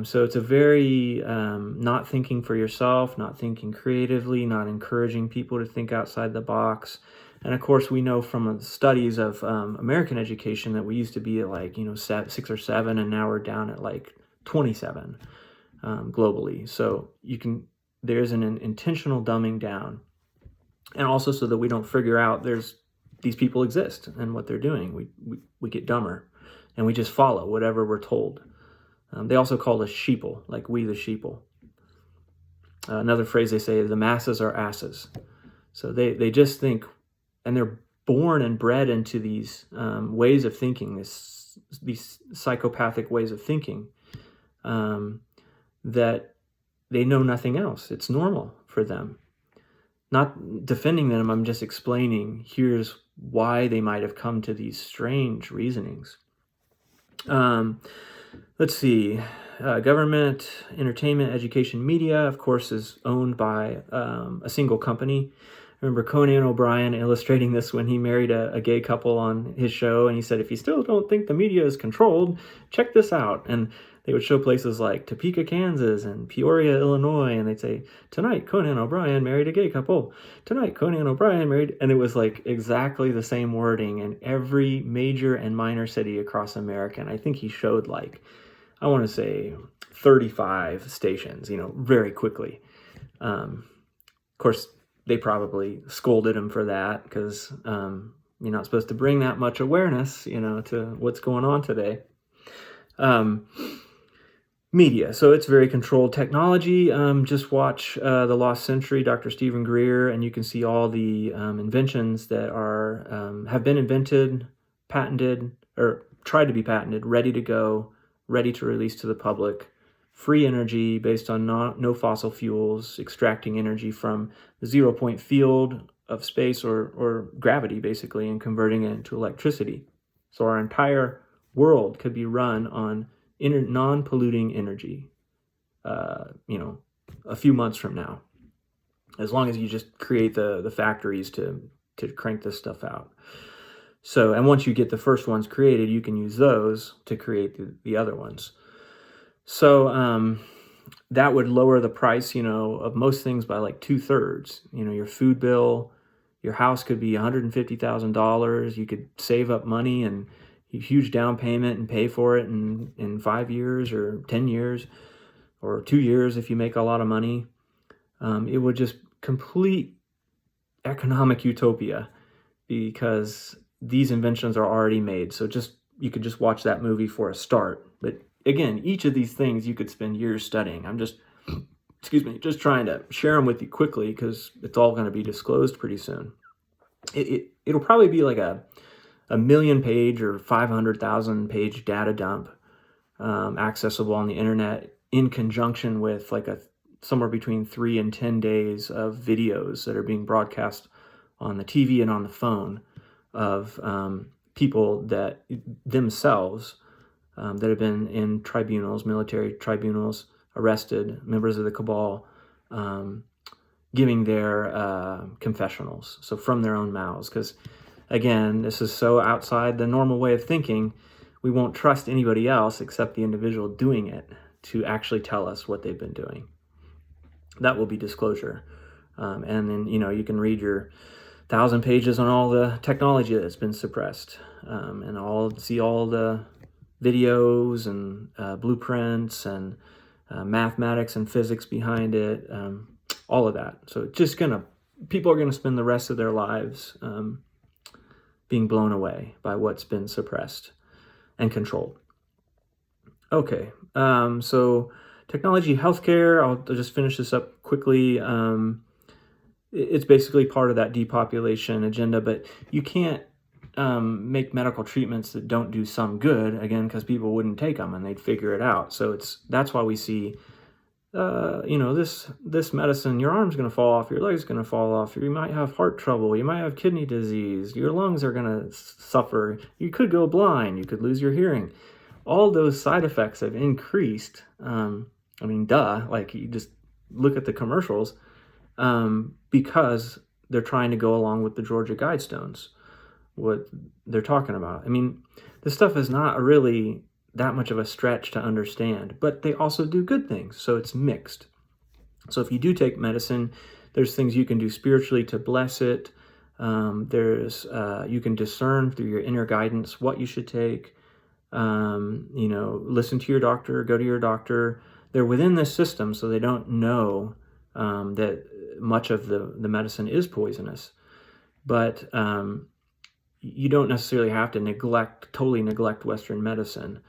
So it's a very not thinking for yourself, not thinking creatively, not encouraging people to think outside the box. And of course, we know from the studies of American education that we used to be at 6 or 7, and now we're down at 27 globally. So there's an intentional dumbing down, and also so that we don't figure out these people exist and what they're doing. We get dumber, and we just follow whatever we're told. They also call us sheeple, like we the sheeple. Another phrase they say is the masses are asses. So they just think, and they're born and bred into these ways of thinking, these psychopathic ways of thinking, that they know nothing else. It's normal for them. Not defending them, I'm just explaining here's why they might have come to these strange reasonings. Let's see. Government, entertainment, education, media, of course, is owned by a single company. I remember Conan O'Brien illustrating this when he married a gay couple on his show, and he said, if you still don't think the media is controlled, check this out. And they would show places like Topeka, Kansas, and Peoria, Illinois, and they'd say, tonight, Conan O'Brien married a gay couple. Tonight, Conan O'Brien married, and it was like exactly the same wording in every major and minor city across America. And I think he showed like, I want to say 35 stations, very quickly. Of course, they probably scolded him for that because you're not supposed to bring that much awareness, to what's going on today. Media, so it's very controlled. Technology, just watch The Lost Century, Dr. Stephen Greer, and you can see all the inventions that have been invented, patented, or tried to be patented, ready to go, ready to release to the public. Free energy based on no fossil fuels, extracting energy from the 0-point field of space or gravity, basically, and converting it into electricity. So our entire world could be run on non-polluting energy, a few months from now, as long as you just create the factories to crank this stuff out. So, and once you get the first ones created, you can use those to create the other ones. So that would lower the price, of most things by like 2/3. Your food bill, your house could be $150,000. You could save up money and a huge down payment and pay for it in 5 years or 10 years or 2 years if you make a lot of money. It would just complete economic utopia because these inventions are already made. So you could just watch that movie for a start. But again, each of these things you could spend years studying. I'm just trying to share them with you quickly because it's all going to be disclosed pretty soon. It'll probably be like a 1,000,000-page or 500,000-page data dump accessible on the internet in conjunction with like somewhere between 3 and 10 days of videos that are being broadcast on the TV and on the phone of people that themselves that have been in tribunals, military tribunals, arrested, members of the cabal, giving their confessionals, so from their own mouths. Because, again, this is so outside the normal way of thinking, we won't trust anybody else except the individual doing it to actually tell us what they've been doing. That will be disclosure. And then, you can read your 1,000 pages on all the technology that's been suppressed, and see all the videos and blueprints and mathematics and physics behind it, all of that. So people are gonna spend the rest of their lives being blown away by what's been suppressed and controlled. Okay, so technology, healthcare, I'll just finish this up quickly. It's basically part of that depopulation agenda, but you can't make medical treatments that don't do some good, again, because people wouldn't take them and they'd figure it out. So that's why we see, this medicine, your arm's going to fall off, your leg's going to fall off, you might have heart trouble, you might have kidney disease, your lungs are going to suffer, you could go blind, you could lose your hearing. All those side effects have increased. Like you just look at the commercials, because they're trying to go along with the Georgia Guidestones, what they're talking about. This stuff is not really that much of a stretch to understand, but they also do good things, so it's mixed. So if you do take medicine, there's things you can do spiritually to bless it. You can discern through your inner guidance what you should take. Listen to your doctor, go to your doctor. They're within this system, so they don't know that much of the medicine is poisonous. But you don't necessarily have to totally neglect Western medicine.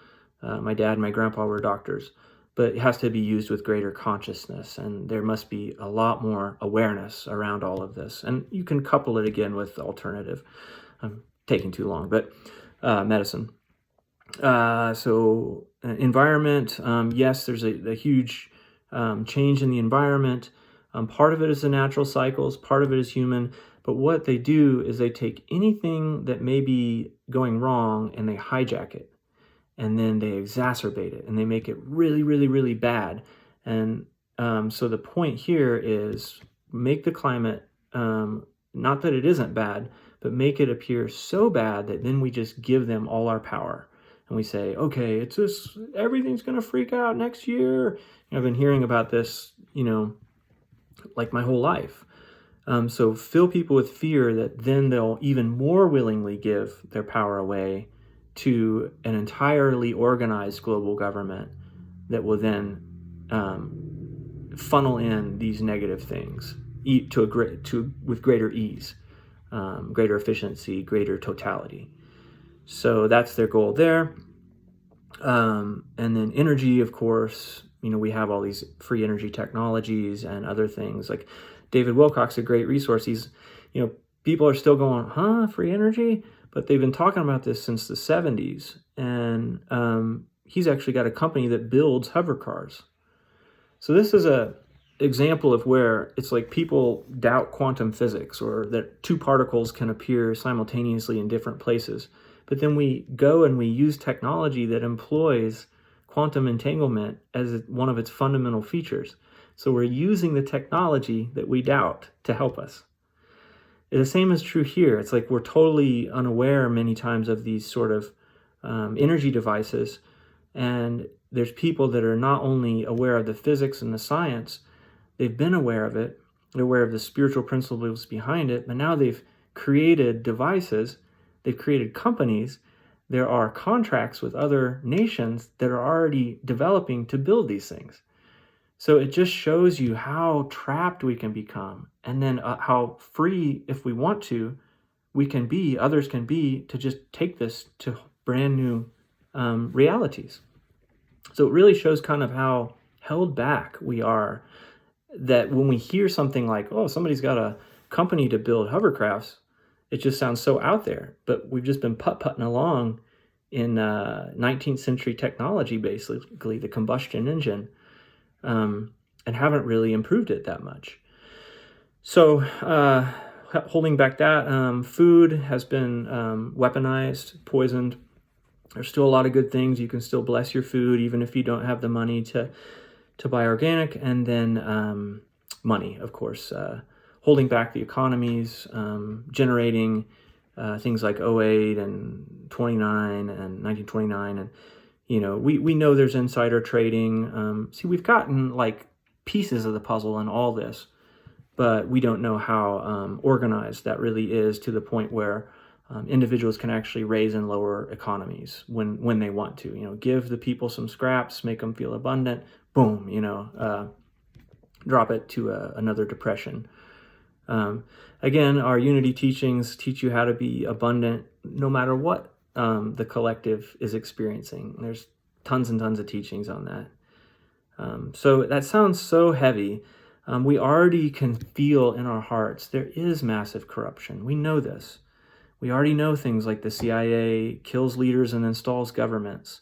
My dad and my grandpa were doctors, but it has to be used with greater consciousness, and there must be a lot more awareness around all of this. And you can couple it again with alternative. I'm taking too long, but medicine. So environment, yes, there's a huge change in the environment. Part of it is the natural cycles, part of it is human. But what they do is they take anything that may be going wrong and they hijack it. And then they exacerbate it and they make it really, really, really bad. And so the point here is make the climate, not that it isn't bad, but make it appear so bad that then we just give them all our power. And we say, okay, it's just, everything's going to freak out next year. I've been hearing about this, like my whole life. So fill people with fear that then they'll even more willingly give their power away to an entirely organized global government that will then funnel in these negative things with greater ease, greater efficiency, greater totality. So that's their goal there. And then energy, of course, we have all these free energy technologies and other things. Like David Wilcock's a great resource. He's, people are still going, free energy? But they've been talking about this since the 70s. And he's actually got a company that builds hover cars. So this is a example of where it's like people doubt quantum physics, or that two particles can appear simultaneously in different places. But then we go and we use technology that employs quantum entanglement as one of its fundamental features. So we're using the technology that we doubt to help us. The same is true here. It's like we're totally unaware many times of these sort of energy devices. And there's people that are not only aware of the physics and the science, they've been aware of it, they're aware of the spiritual principles behind it, but now they've created devices, they've created companies, there are contracts with other nations that are already developing to build these things. So it just shows you how trapped we can become, and then how free, if we want to, we can be, others can be, to just take this to brand new realities. So it really shows kind of how held back we are, that when we hear something like, oh, somebody's got a company to build hovercrafts, it just sounds so out there. But we've just been putt-putting along in 19th century technology, basically, the combustion engine, and haven't really improved it that much. So holding back that, food has been weaponized, poisoned. There's still a lot of good things. You can still bless your food even if you don't have the money to buy organic. And then money, of course, holding back the economies, generating things like '08 and 29 and 1929. And we know there's insider trading. We've gotten like pieces of the puzzle in all this, but we don't know how organized that really is, to the point where individuals can actually raise and lower economies when they want to. Give the people some scraps, make them feel abundant, boom, drop it to another depression. Again, our unity teachings teach you how to be abundant no matter what the collective is experiencing. There's tons and tons of teachings on that. So that sounds so heavy. We already can feel in our hearts there is massive corruption. We know this. We already know things like the CIA kills leaders and installs governments.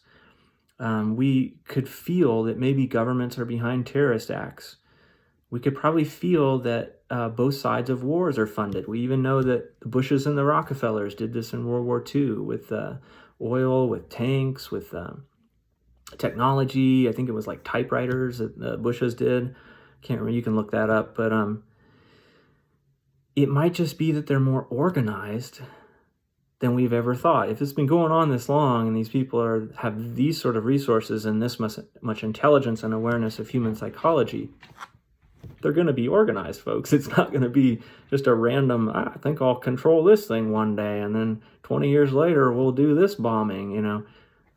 We could feel that maybe governments are behind terrorist acts. We could probably feel that both sides of wars are funded. We even know that the Bushes and the Rockefellers did this in World War II with oil, with tanks, with technology. I think it was like typewriters that the Bushes did. Can't remember. You can look that up. But it might just be that they're more organized than we've ever thought. If it's been going on this long and these people have these sort of resources and this much intelligence and awareness of human psychology, they're going to be organized, folks. It's not going to be just a random, I think I'll control this thing one day, and then 20 years later we'll do this bombing.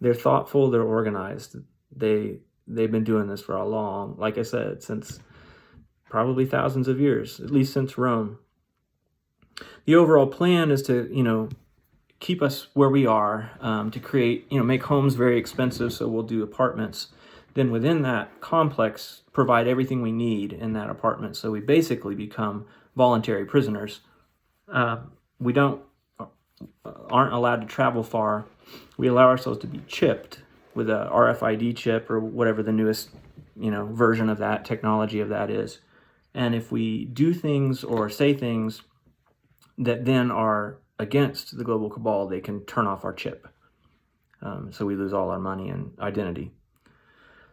They're thoughtful, they're organized. They've been doing this for a long, like I said, since probably thousands of years, at least since Rome. The overall plan is to, keep us where we are, to create, make homes very expensive, so we'll do apartments. Then within that complex, provide everything we need in that apartment. So we basically become voluntary prisoners. We aren't allowed to travel far. We allow ourselves to be chipped with a RFID chip or whatever the newest version of that, technology of that is. And if we do things or say things that then are against the global cabal, they can turn off our chip. So we lose all our money and identity.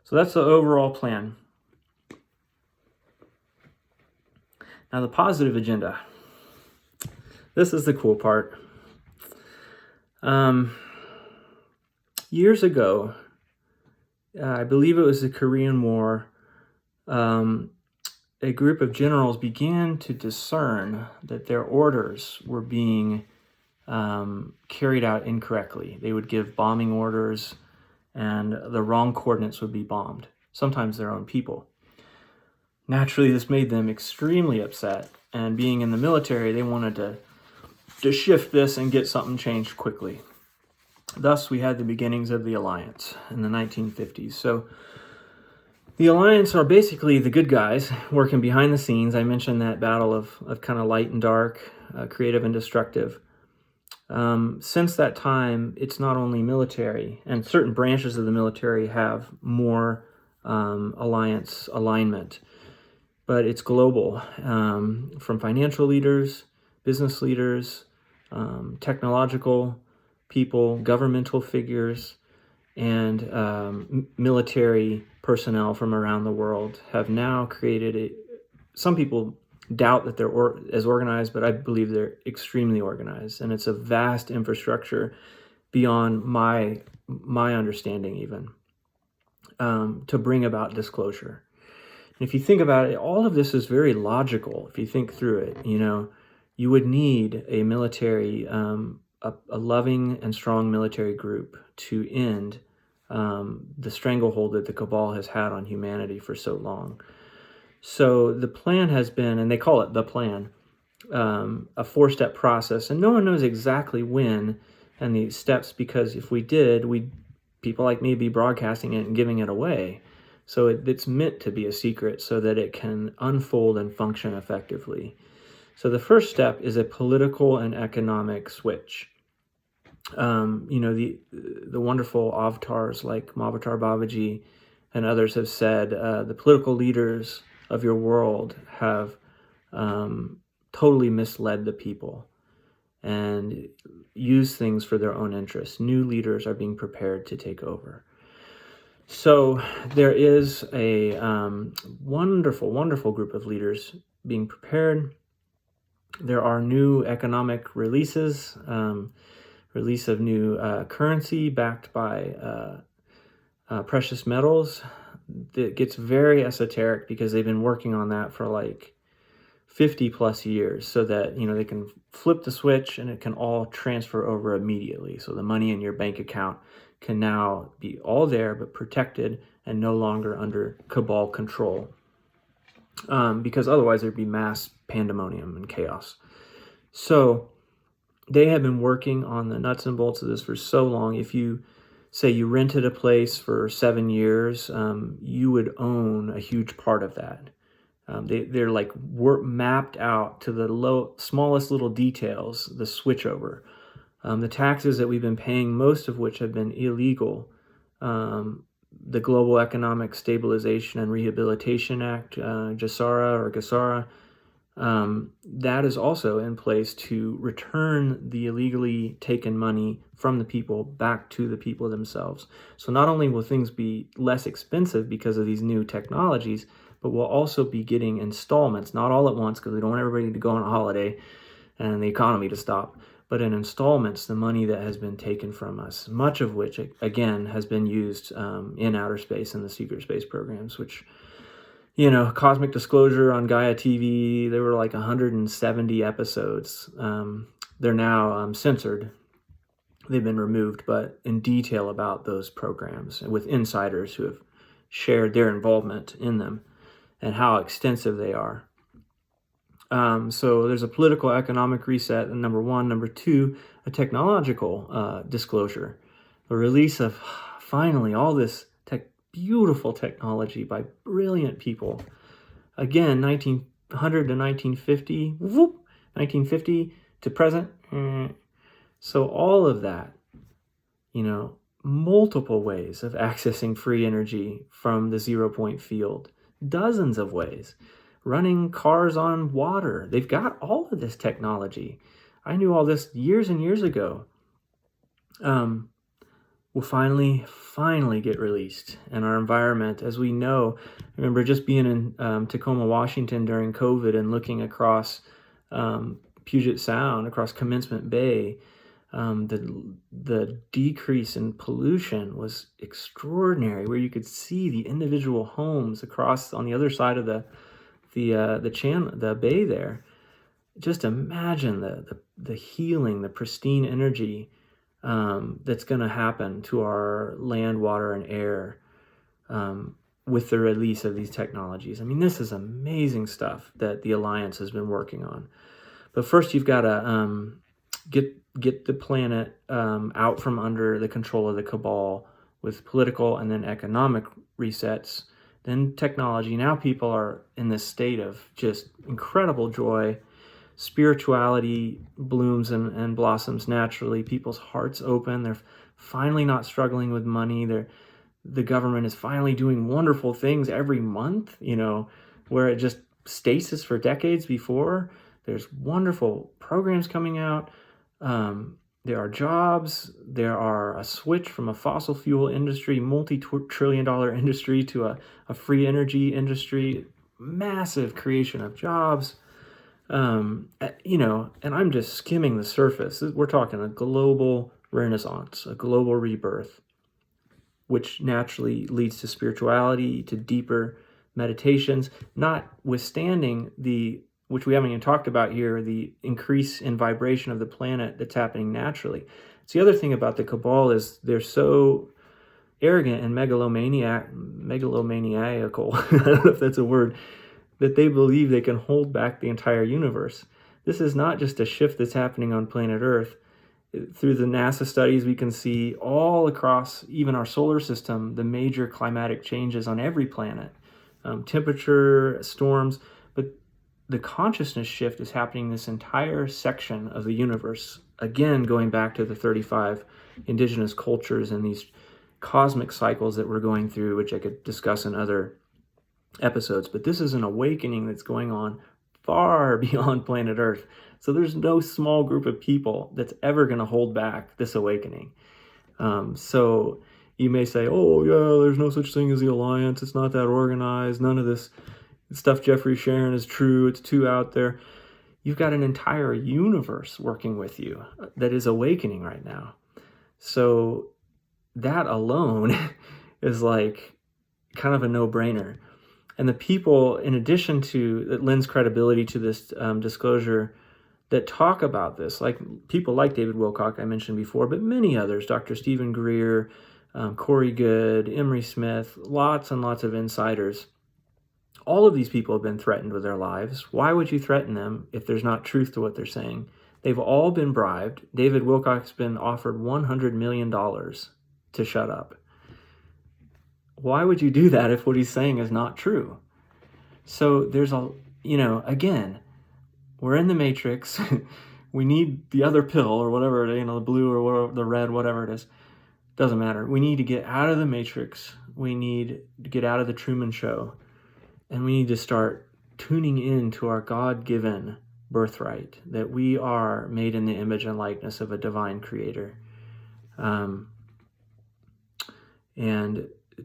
So that's the overall plan. Now the positive agenda. This is the cool part. Years ago, I believe it was the Korean War, a group of generals began to discern that their orders were being carried out incorrectly. They would give bombing orders and the wrong coordinates would be bombed, sometimes their own people. Naturally, this made them extremely upset, and being in the military, they wanted to shift this and get something changed quickly. Thus, we had the beginnings of the Alliance in the 1950s. So the Alliance are basically the good guys working behind the scenes. I mentioned that battle of kind of light and dark, creative and destructive. Since that time, it's not only military, and certain branches of the military have more alliance alignment, but it's global, from financial leaders, business leaders, technological people, governmental figures, and military personnel from around the world have now created some people doubt that they're as organized, but I believe they're extremely organized, and it's a vast infrastructure beyond my understanding even, to bring about disclosure. And if you think about it, all of this is very logical. If you think through it, you would need a military, a loving and strong military group to end the stranglehold that the cabal has had on humanity for so long. So the plan has been, and they call it the plan, a 4-step process, and no one knows exactly when and the steps, because if we did, people like me be broadcasting it and giving it away. So it's meant to be a secret so that it can unfold and function effectively. So the first step is a political and economic switch. The wonderful avatars like Mahavatar Babaji and others have said the political leaders of your world have totally misled the people and use things for their own interests. New leaders are being prepared to take over. So there is a wonderful, wonderful group of leaders being prepared. There are new economic releases, release of new currency backed by precious metals. That gets very esoteric because they've been working on that for like 50 plus years, so that they can flip the switch and it can all transfer over immediately. So the money in your bank account can now be all there but protected and no longer under cabal control, because otherwise there'd be mass pandemonium and chaos. So they have been working on the nuts and bolts of this for so long. If you say you rented a place for 7 years, you would own a huge part of that. They're like mapped out to the smallest little details, the switchover. The taxes that we've been paying, most of which have been illegal, the Global Economic Stabilization and Rehabilitation Act, GESARA, that is also in place to return the illegally taken money from the people back to the people themselves. So not only will things be less expensive because of these new technologies, but we'll also be getting installments, not all at once, because we don't want everybody to go on a holiday and the economy to stop, but in installments, the money that has been taken from us, much of which, again, has been used in outer space in the secret space programs, which, Cosmic Disclosure on Gaia TV, there were like 170 episodes. They're now censored. They've been removed, but in detail about those programs with insiders who have shared their involvement in them and how extensive they are. So there's a political economic reset, number one. Number two, a technological disclosure. The release of finally all this beautiful technology by brilliant people. Again, 1900 to 1950, 1950 to present. So all of that, multiple ways of accessing free energy from the 0 point field, dozens of ways. Running cars on water. They've got all of this technology. I knew all this years and years ago. Will finally get released. And our environment, as we know, I remember just being in Tacoma, Washington during COVID and looking across Puget Sound, across Commencement Bay. The decrease in pollution was extraordinary, where you could see the individual homes across on the other side of the bay there. Just imagine the healing, the pristine energy that's going to happen to our land, water, and air with the release of these technologies. I mean, this is amazing stuff that the Alliance has been working on. But first, you've got to get the planet out from under the control of the cabal with political and then economic resets, then technology. Now people are in this state of just incredible joy. Spirituality blooms and blossoms naturally. People's hearts open. They're finally not struggling with money. The government is finally doing wonderful things every month, where it just stasis for decades before. There's wonderful programs coming out. There are jobs. There are a switch from a fossil fuel industry, multi-trillion-dollar industry, to a free energy industry. Massive creation of jobs. And I'm just skimming the surface. We're talking a global renaissance, a global rebirth, which naturally leads to spirituality, to deeper meditations, notwithstanding which we haven't even talked about here, the increase in vibration of the planet that's happening naturally. It's the other thing about the cabal is they're so arrogant and megalomaniacal, I don't know if that's a word, that they believe they can hold back the entire universe. This is not just a shift that's happening on planet Earth. Through the NASA studies, we can see all across even our solar system, the major climatic changes on every planet, temperature, storms, but the consciousness shift is happening in this entire section of the universe. Again, going back to the 35 indigenous cultures and these cosmic cycles that we're going through, which I could discuss in other episodes. But this is an awakening that's going on far beyond planet Earth. So there's no small group of people that's ever going to hold back this awakening. So you may say, oh, yeah, there's no such thing as the Alliance. It's not that organized. None of this stuff Jeffrey's sharing is true. It's too out there. You've got an entire universe working with you that is awakening right now. So that alone is like kind of a no-brainer. And the people, in addition to, that lends credibility to this disclosure, that talk about this, like people like David Wilcock I mentioned before, but many others, Dr. Stephen Greer, Corey Good, Emery Smith, lots and lots of insiders. All of these people have been threatened with their lives. Why would you threaten them if there's not truth to what they're saying? They've all been bribed. David Wilcock's been offered $100 million to shut up. Why would you do that if what he's saying is not true? So there's again, we're in the matrix. We need the other pill or whatever, the blue or whatever, the red, whatever it is. Doesn't matter. We need to get out of the matrix. We need to get out of the Truman Show. And we need to start tuning in to our God-given birthright, that we are made in the image and likeness of a divine creator. And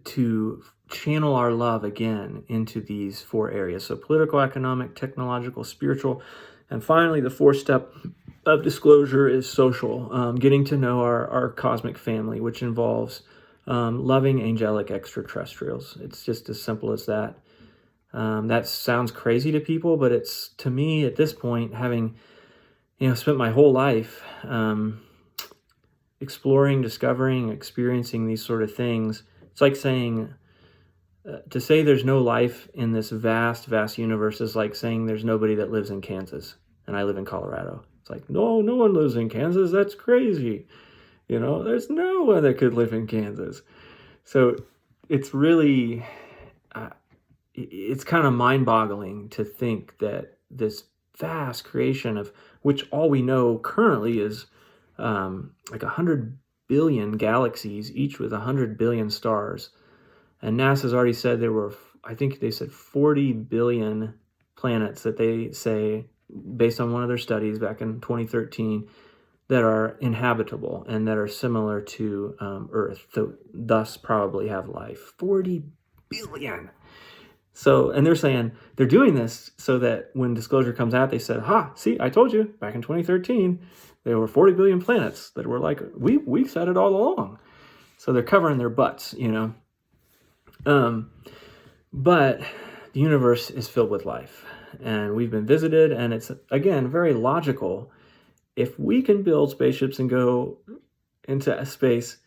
to channel our love again into these 4 areas. So political, economic, technological, spiritual. And finally, the 4th step of disclosure is social, getting to know our cosmic family, which involves loving angelic extraterrestrials. It's just as simple as that. That sounds crazy to people, but it's, to me, at this point, having spent my whole life exploring, discovering, experiencing these sort of things. It's like saying, to say there's no life in this vast, vast universe is like saying there's nobody that lives in Kansas, and I live in Colorado. It's like, no one lives in Kansas. That's crazy. There's no one that could live in Kansas. So it's really, it's kind of mind-boggling to think that this vast creation, of which all we know currently is like 100 billion galaxies, each with 100 billion stars. And NASA's already said there were, I think they said 40 billion planets that they say, based on one of their studies back in 2013, that are inhabitable and that are similar to Earth, thus probably have life. 40 billion. So, and they're saying they're doing this so that when disclosure comes out, they said, "Ha, see, I told you back in 2013, there were 40 billion planets that were like, we said it all along." So they're covering their butts, But the universe is filled with life, and we've been visited, and it's, again, very logical. If we can build spaceships and go into space,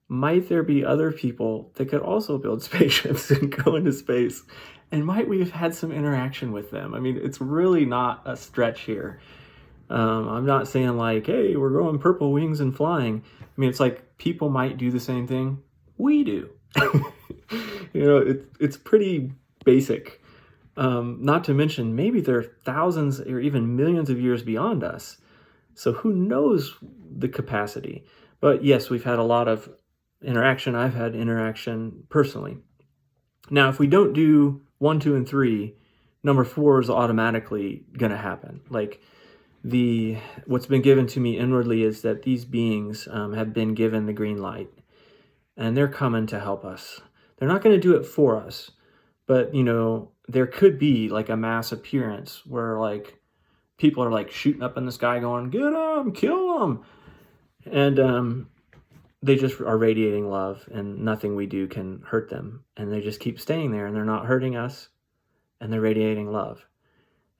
might there be other people that could also build spaceships and go into space? And might we have had some interaction with them? I mean, it's really not a stretch here. I'm not saying like, hey, we're growing purple wings and flying. I mean, it's like people might do the same thing we do. It's pretty basic. Not to mention, maybe they're thousands or even millions of years beyond us. So who knows the capacity? But yes, we've had a lot of interaction. I've had interaction personally. Now, if we don't do 1, 2, and 3, number 4 is automatically going to happen. Like what's been given to me inwardly is that these beings have been given the green light, and they're coming to help us. They're not going to do it for us, but there could be like a mass appearance where like people are like shooting up in the sky going, "Get them, kill them," and they just are radiating love, and nothing we do can hurt them, and they just keep staying there, and they're not hurting us, and they're radiating love.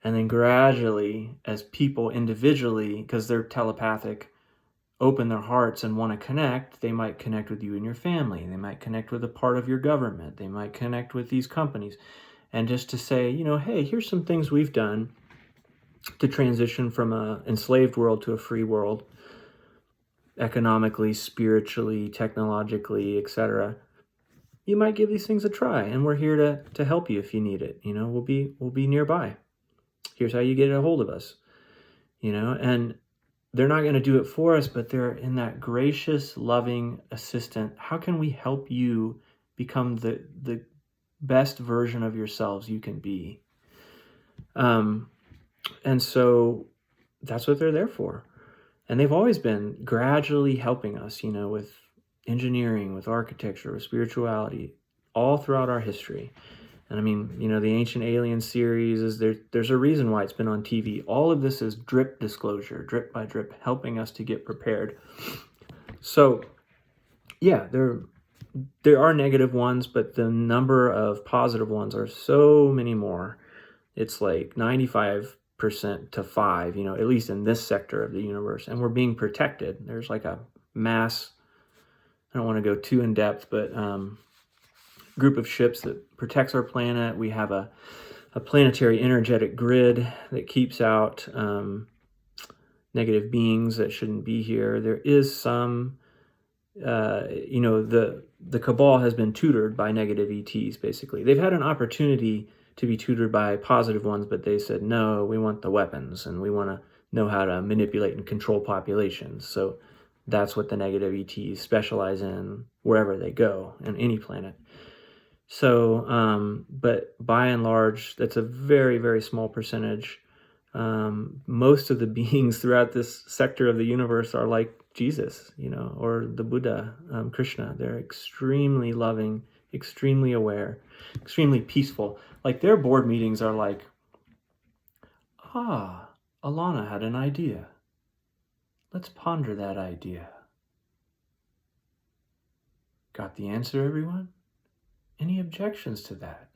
And then gradually, as people individually, because they're telepathic, open their hearts and want to connect, they might connect with you and your family. They might connect with a part of your government. They might connect with these companies. And just to say, hey, here's some things we've done to transition from an enslaved world to a free world, economically, spiritually, technologically, etc. You might give these things a try, and we're here to help you if you need it. We'll be nearby. Here's how you get a hold of us. And they're not going to do it for us, but they're in that gracious, loving assistant. How can we help you become the best version of yourselves you can be? And so that's what they're there for. And they've always been gradually helping us, with engineering, with architecture, with spirituality, all throughout our history. And I mean, the Ancient Aliens series is there's a reason why it's been on TV. All of this is drip disclosure, drip by drip, helping us to get prepared. So, yeah, there are negative ones, but the number of positive ones are so many more. It's like 95% to 5, at least in this sector of the universe. And we're being protected. There's like a mass, I don't want to go too in depth, but group of ships that protects our planet. We have a planetary energetic grid that keeps out negative beings that shouldn't be here. There is some, the cabal has been tutored by negative ETs, basically. They've had an opportunity to be tutored by positive ones, but they said, no, we want the weapons, and we want to know how to manipulate and control populations. So that's what the negative ETs specialize in wherever they go, on any planet. So, but by and large, that's a very, very small percentage. Most of the beings throughout this sector of the universe are like Jesus, or the Buddha, Krishna. They're extremely loving, extremely aware, extremely peaceful. Like their board meetings are like, Alana had an idea. Let's ponder that idea. Got the answer, everyone? Any objections to that?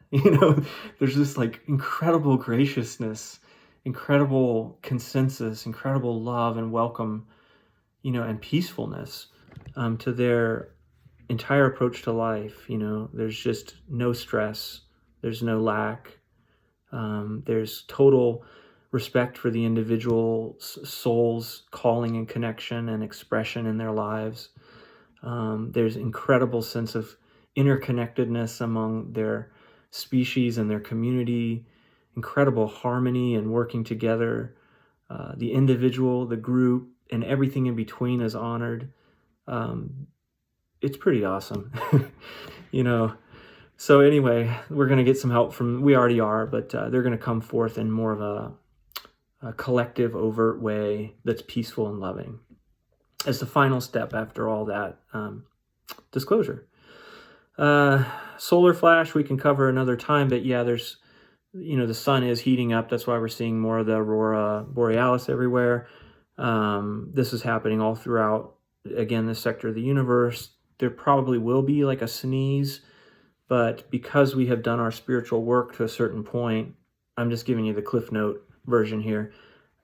There's this like incredible graciousness, incredible consensus, incredible love and welcome, and peacefulness to their entire approach to life. There's just no stress. There's no lack. There's total respect for the individual soul's calling and connection and expression in their lives. There's incredible sense of interconnectedness among their species and their community, incredible harmony and working together. The individual, the group, and everything in between is honored. It's pretty awesome. you know. So anyway, we're going to get some help we already are, but they're going to come forth in more of a collective, overt way that's peaceful and loving as the final step after all that disclosure. Solar flash we can cover another time, but yeah, there's, the sun is heating up. That's why we're seeing more of the aurora borealis everywhere. This is happening all throughout, again, this sector of the universe. There probably will be like a sneeze, but because we have done our spiritual work to a certain point, I'm just giving you the Cliff Note version here,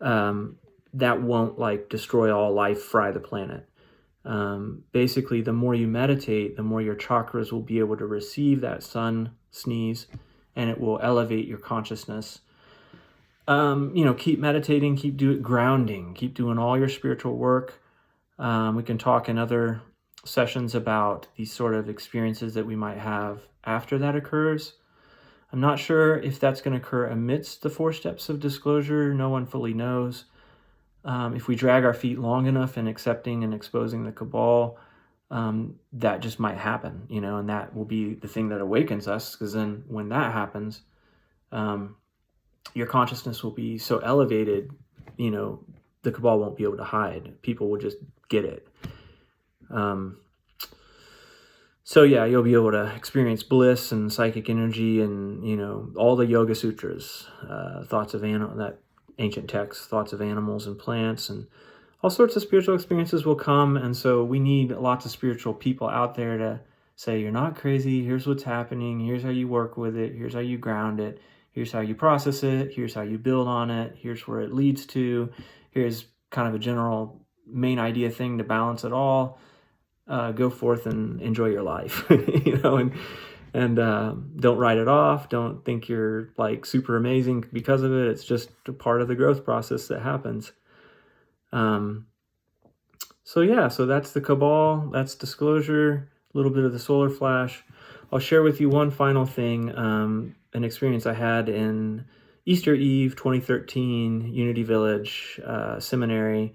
that won't like destroy all life, fry the planet. Basically, the more you meditate, the more your chakras will be able to receive that sun sneeze, and it will elevate your consciousness. Keep meditating, keep grounding, keep doing all your spiritual work. We can talk in other sessions about these sort of experiences that we might have after that occurs. I'm not sure if that's going to occur amidst the 4 steps of disclosure. No one fully knows. If we drag our feet long enough in accepting and exposing the cabal, that just might happen, and that will be the thing that awakens us, because then when that happens, your consciousness will be so elevated, the cabal won't be able to hide. People will just get it. So yeah, you'll be able to experience bliss and psychic energy and, all the Yoga Sutras, thoughts of that ancient texts, thoughts of animals and plants, and all sorts of spiritual experiences will come. And so we need lots of spiritual people out there to say, you're not crazy. Here's what's happening. Here's how you work with it. Here's how you ground it. Here's how you process it. Here's how you build on it. Here's where it leads to. Here's kind of a general main idea thing to balance it all. Go forth and enjoy your life, and don't write it off. Don't think you're like super amazing because of it. It's just a part of the growth process that happens. So that's the cabal, that's disclosure, a little bit of the solar flash. I'll share with you one final thing, an experience I had in Easter Eve 2013, Unity Village Seminary.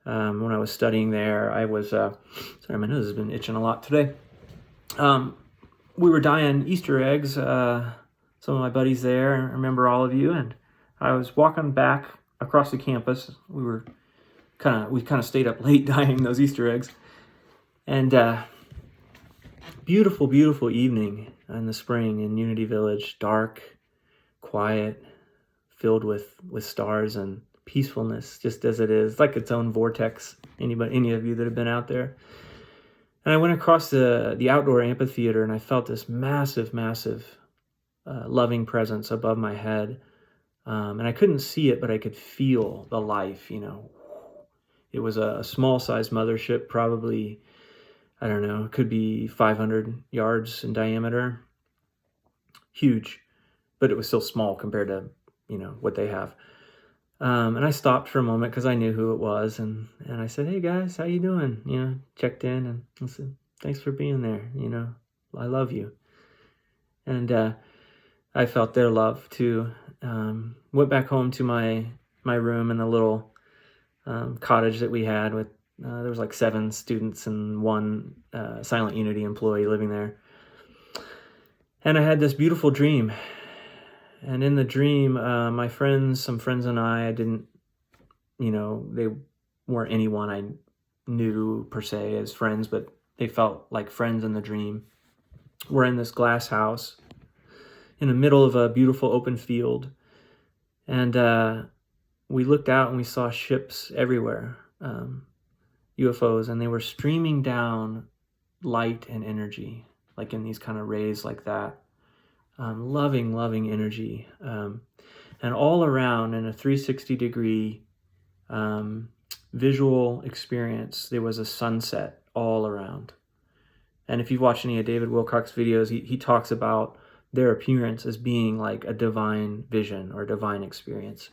When I was studying there, I was, sorry, my nose has been itching a lot today. We were dyeing Easter eggs, some of my buddies there, I remember all of you, and I was walking back across the campus. We kind of stayed up late dyeing those Easter eggs, and beautiful, beautiful evening in the spring in Unity Village, dark, quiet, filled with stars and peacefulness, just as it is, like its own vortex. Any of you that have been out there. And I went across the outdoor amphitheater, and I felt this massive, massive loving presence above my head. And I couldn't see it, but I could feel the life, It was a small-sized mothership, probably, I don't know, it could be 500 yards in diameter. Huge, but it was still small compared to, what they have. And I stopped for a moment because I knew who it was, and I said, "Hey guys, how you doing?" Checked in, and I said, "Thanks for being there. I love you." And I felt their love too. Went back home to my room in the little cottage that we had with. There was like 7 students and 1 Silent Unity employee living there, and I had this beautiful dream. And in the dream, some friends and I didn't, they weren't anyone I knew per se as friends, but they felt like friends in the dream. We're in this glass house in the middle of a beautiful open field. And we looked out and we saw ships everywhere, UFOs, and they were streaming down light and energy, like in these kind of rays like that. Loving energy. And all around in a 360-degree visual experience, there was a sunset all around. And if you've watched any of David Wilcock's videos, he talks about their appearance as being like a divine vision or divine experience.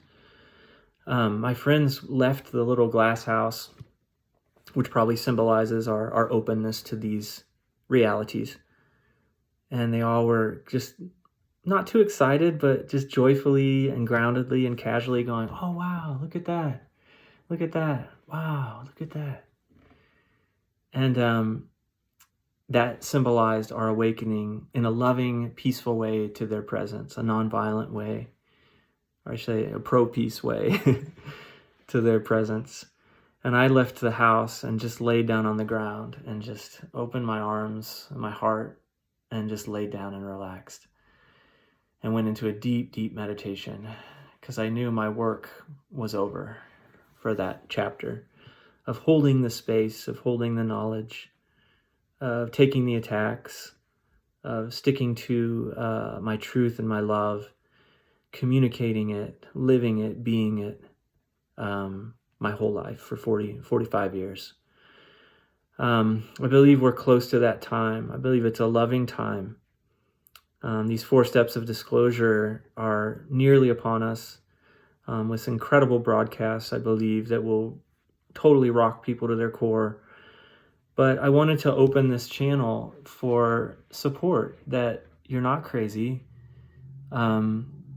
My friends left the little glass house, which probably symbolizes our openness to these realities. And they all were just not too excited, but just joyfully and groundedly and casually going, "Oh, wow, look at that. Look at that. Wow, look at that." And that symbolized our awakening in a loving, peaceful way to their presence, a nonviolent way, or I should say a pro-peace way to their presence. And I left the house and just laid down on the ground and just opened my arms and my heart and just laid down and relaxed and went into a deep, deep meditation because I knew my work was over for that chapter of holding the space, of holding the knowledge, of taking the attacks, of sticking to my truth and my love, communicating it, living it, being it, my whole life for 45 years. I believe we're close to that time. I believe it's a loving time. These 4 steps of disclosure are nearly upon us with incredible broadcasts, I believe, that will totally rock people to their core. But I wanted to open this channel for support that you're not crazy.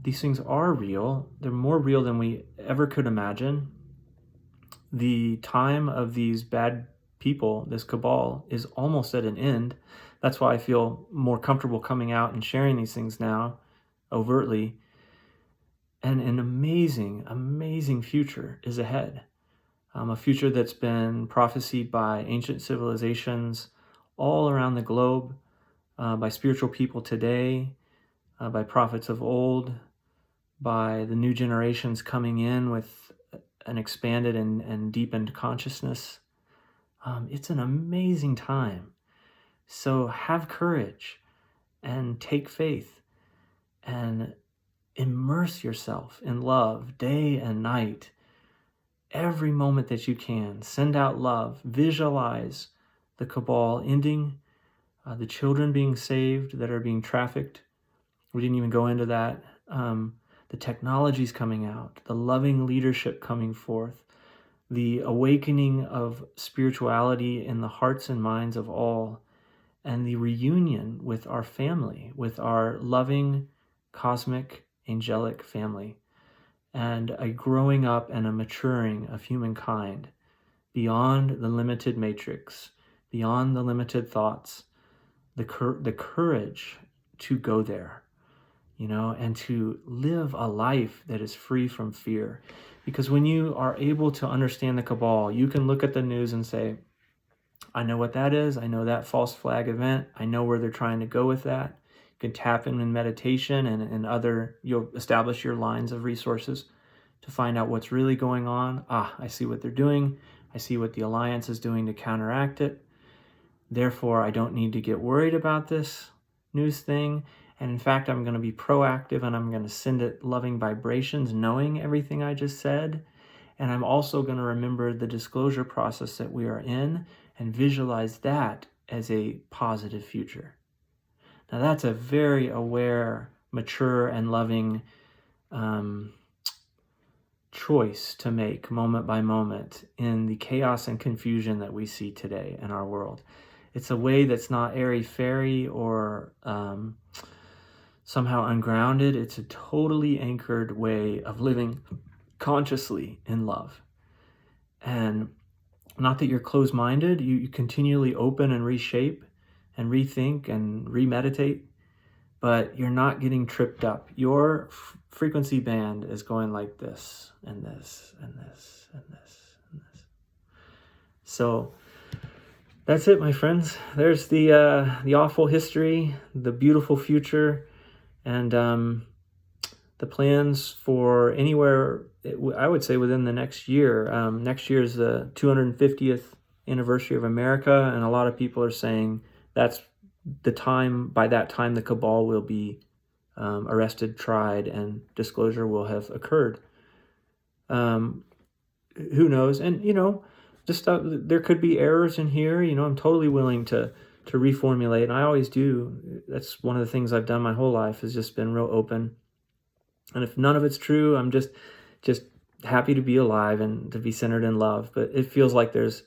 These things are real. They're more real than we ever could imagine. The time of these bad people, this cabal, is almost at an end. That's why I feel more comfortable coming out and sharing these things now overtly. And an amazing, amazing future is ahead. A future that's been prophesied by ancient civilizations all around the globe, by spiritual people today, by prophets of old, by the new generations coming in with an expanded and deepened consciousness. It's an amazing time. So have courage and take faith and immerse yourself in love day and night. Every moment that you can, send out love, visualize the cabal ending, the children being saved that are being trafficked. We didn't even go into that. The technologies coming out, the loving leadership coming forth, the awakening of spirituality in the hearts and minds of all, and the reunion with our family, with our loving, cosmic, angelic family, and a growing up and a maturing of humankind beyond the limited matrix, beyond the limited thoughts, the courage to go there, and to live a life that is free from fear. Because when you are able to understand the cabal, you can look at the news and say, I know what that is. I know that false flag event. I know where they're trying to go with that. You can tap in meditation and you'll establish your lines of resources to find out what's really going on. I see what they're doing. I see what the alliance is doing to counteract it. Therefore, I don't need to get worried about this news thing. And in fact, I'm going to be proactive and I'm going to send it loving vibrations, knowing everything I just said. And I'm also going to remember the disclosure process that we are in and visualize that as a positive future. Now, that's a very aware, mature, and loving choice to make moment by moment in the chaos and confusion that we see today in our world. It's a way that's not airy-fairy or somehow ungrounded. It's a totally anchored way of living consciously in love. And not that you're closed-minded, you continually open and reshape and rethink and remeditate, but you're not getting tripped up. Your frequency band is going like this and this and this and this and this. So that's it, my friends. There's the awful history, the beautiful future, and the plans for anywhere, I would say within the next year. Next year is the 250th anniversary of America, and a lot of people are saying that's the time, by that time the cabal will be arrested, tried, and disclosure will have occurred. Who knows? And, there could be errors in here. I'm totally willing to reformulate, and I always do. That's one of the things I've done my whole life, has just been real open. And if none of it's true, I'm just happy to be alive and to be centered in love. But it feels like there's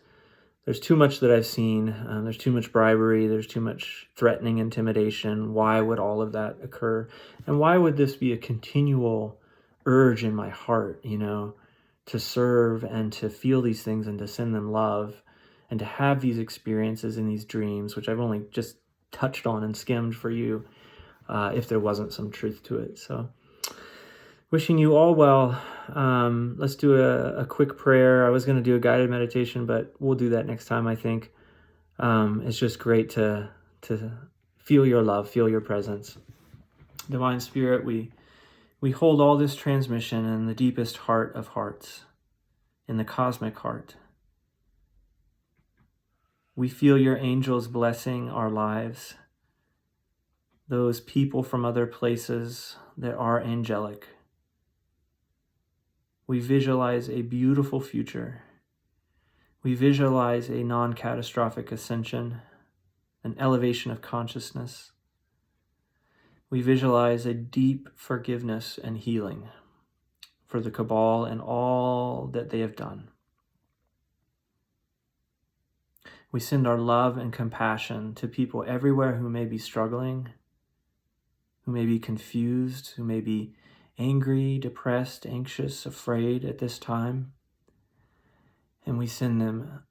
too much that I've seen. There's too much bribery. There's too much threatening, intimidation. Why would all of that occur? And why would this be a continual urge in my heart, to serve and to feel these things and to send them love and to have these experiences and these dreams, which I've only just touched on and skimmed for you, if there wasn't some truth to it. So wishing you all well. Let's do a quick prayer. I was going to do a guided meditation, but we'll do that next time, I think. It's just great to feel your love, feel your presence. Divine Spirit, we hold all this transmission in the deepest heart of hearts, in the cosmic heart. We feel your angels blessing our lives, those people from other places that are angelic. We visualize a beautiful future. We visualize a non-catastrophic ascension, an elevation of consciousness. We visualize a deep forgiveness and healing for the cabal and all that they have done. We send our love and compassion to people everywhere who may be struggling, who may be confused, who may be angry, depressed, anxious, afraid at this time. And we send them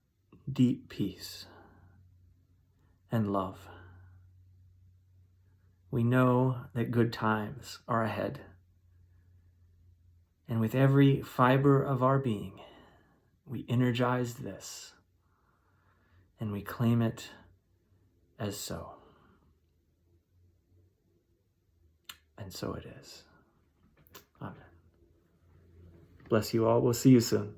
deep peace and love. We know that good times are ahead. And with every fiber of our being, we energize this and we claim it as so. And so it is. Amen. Bless you all. We'll see you soon.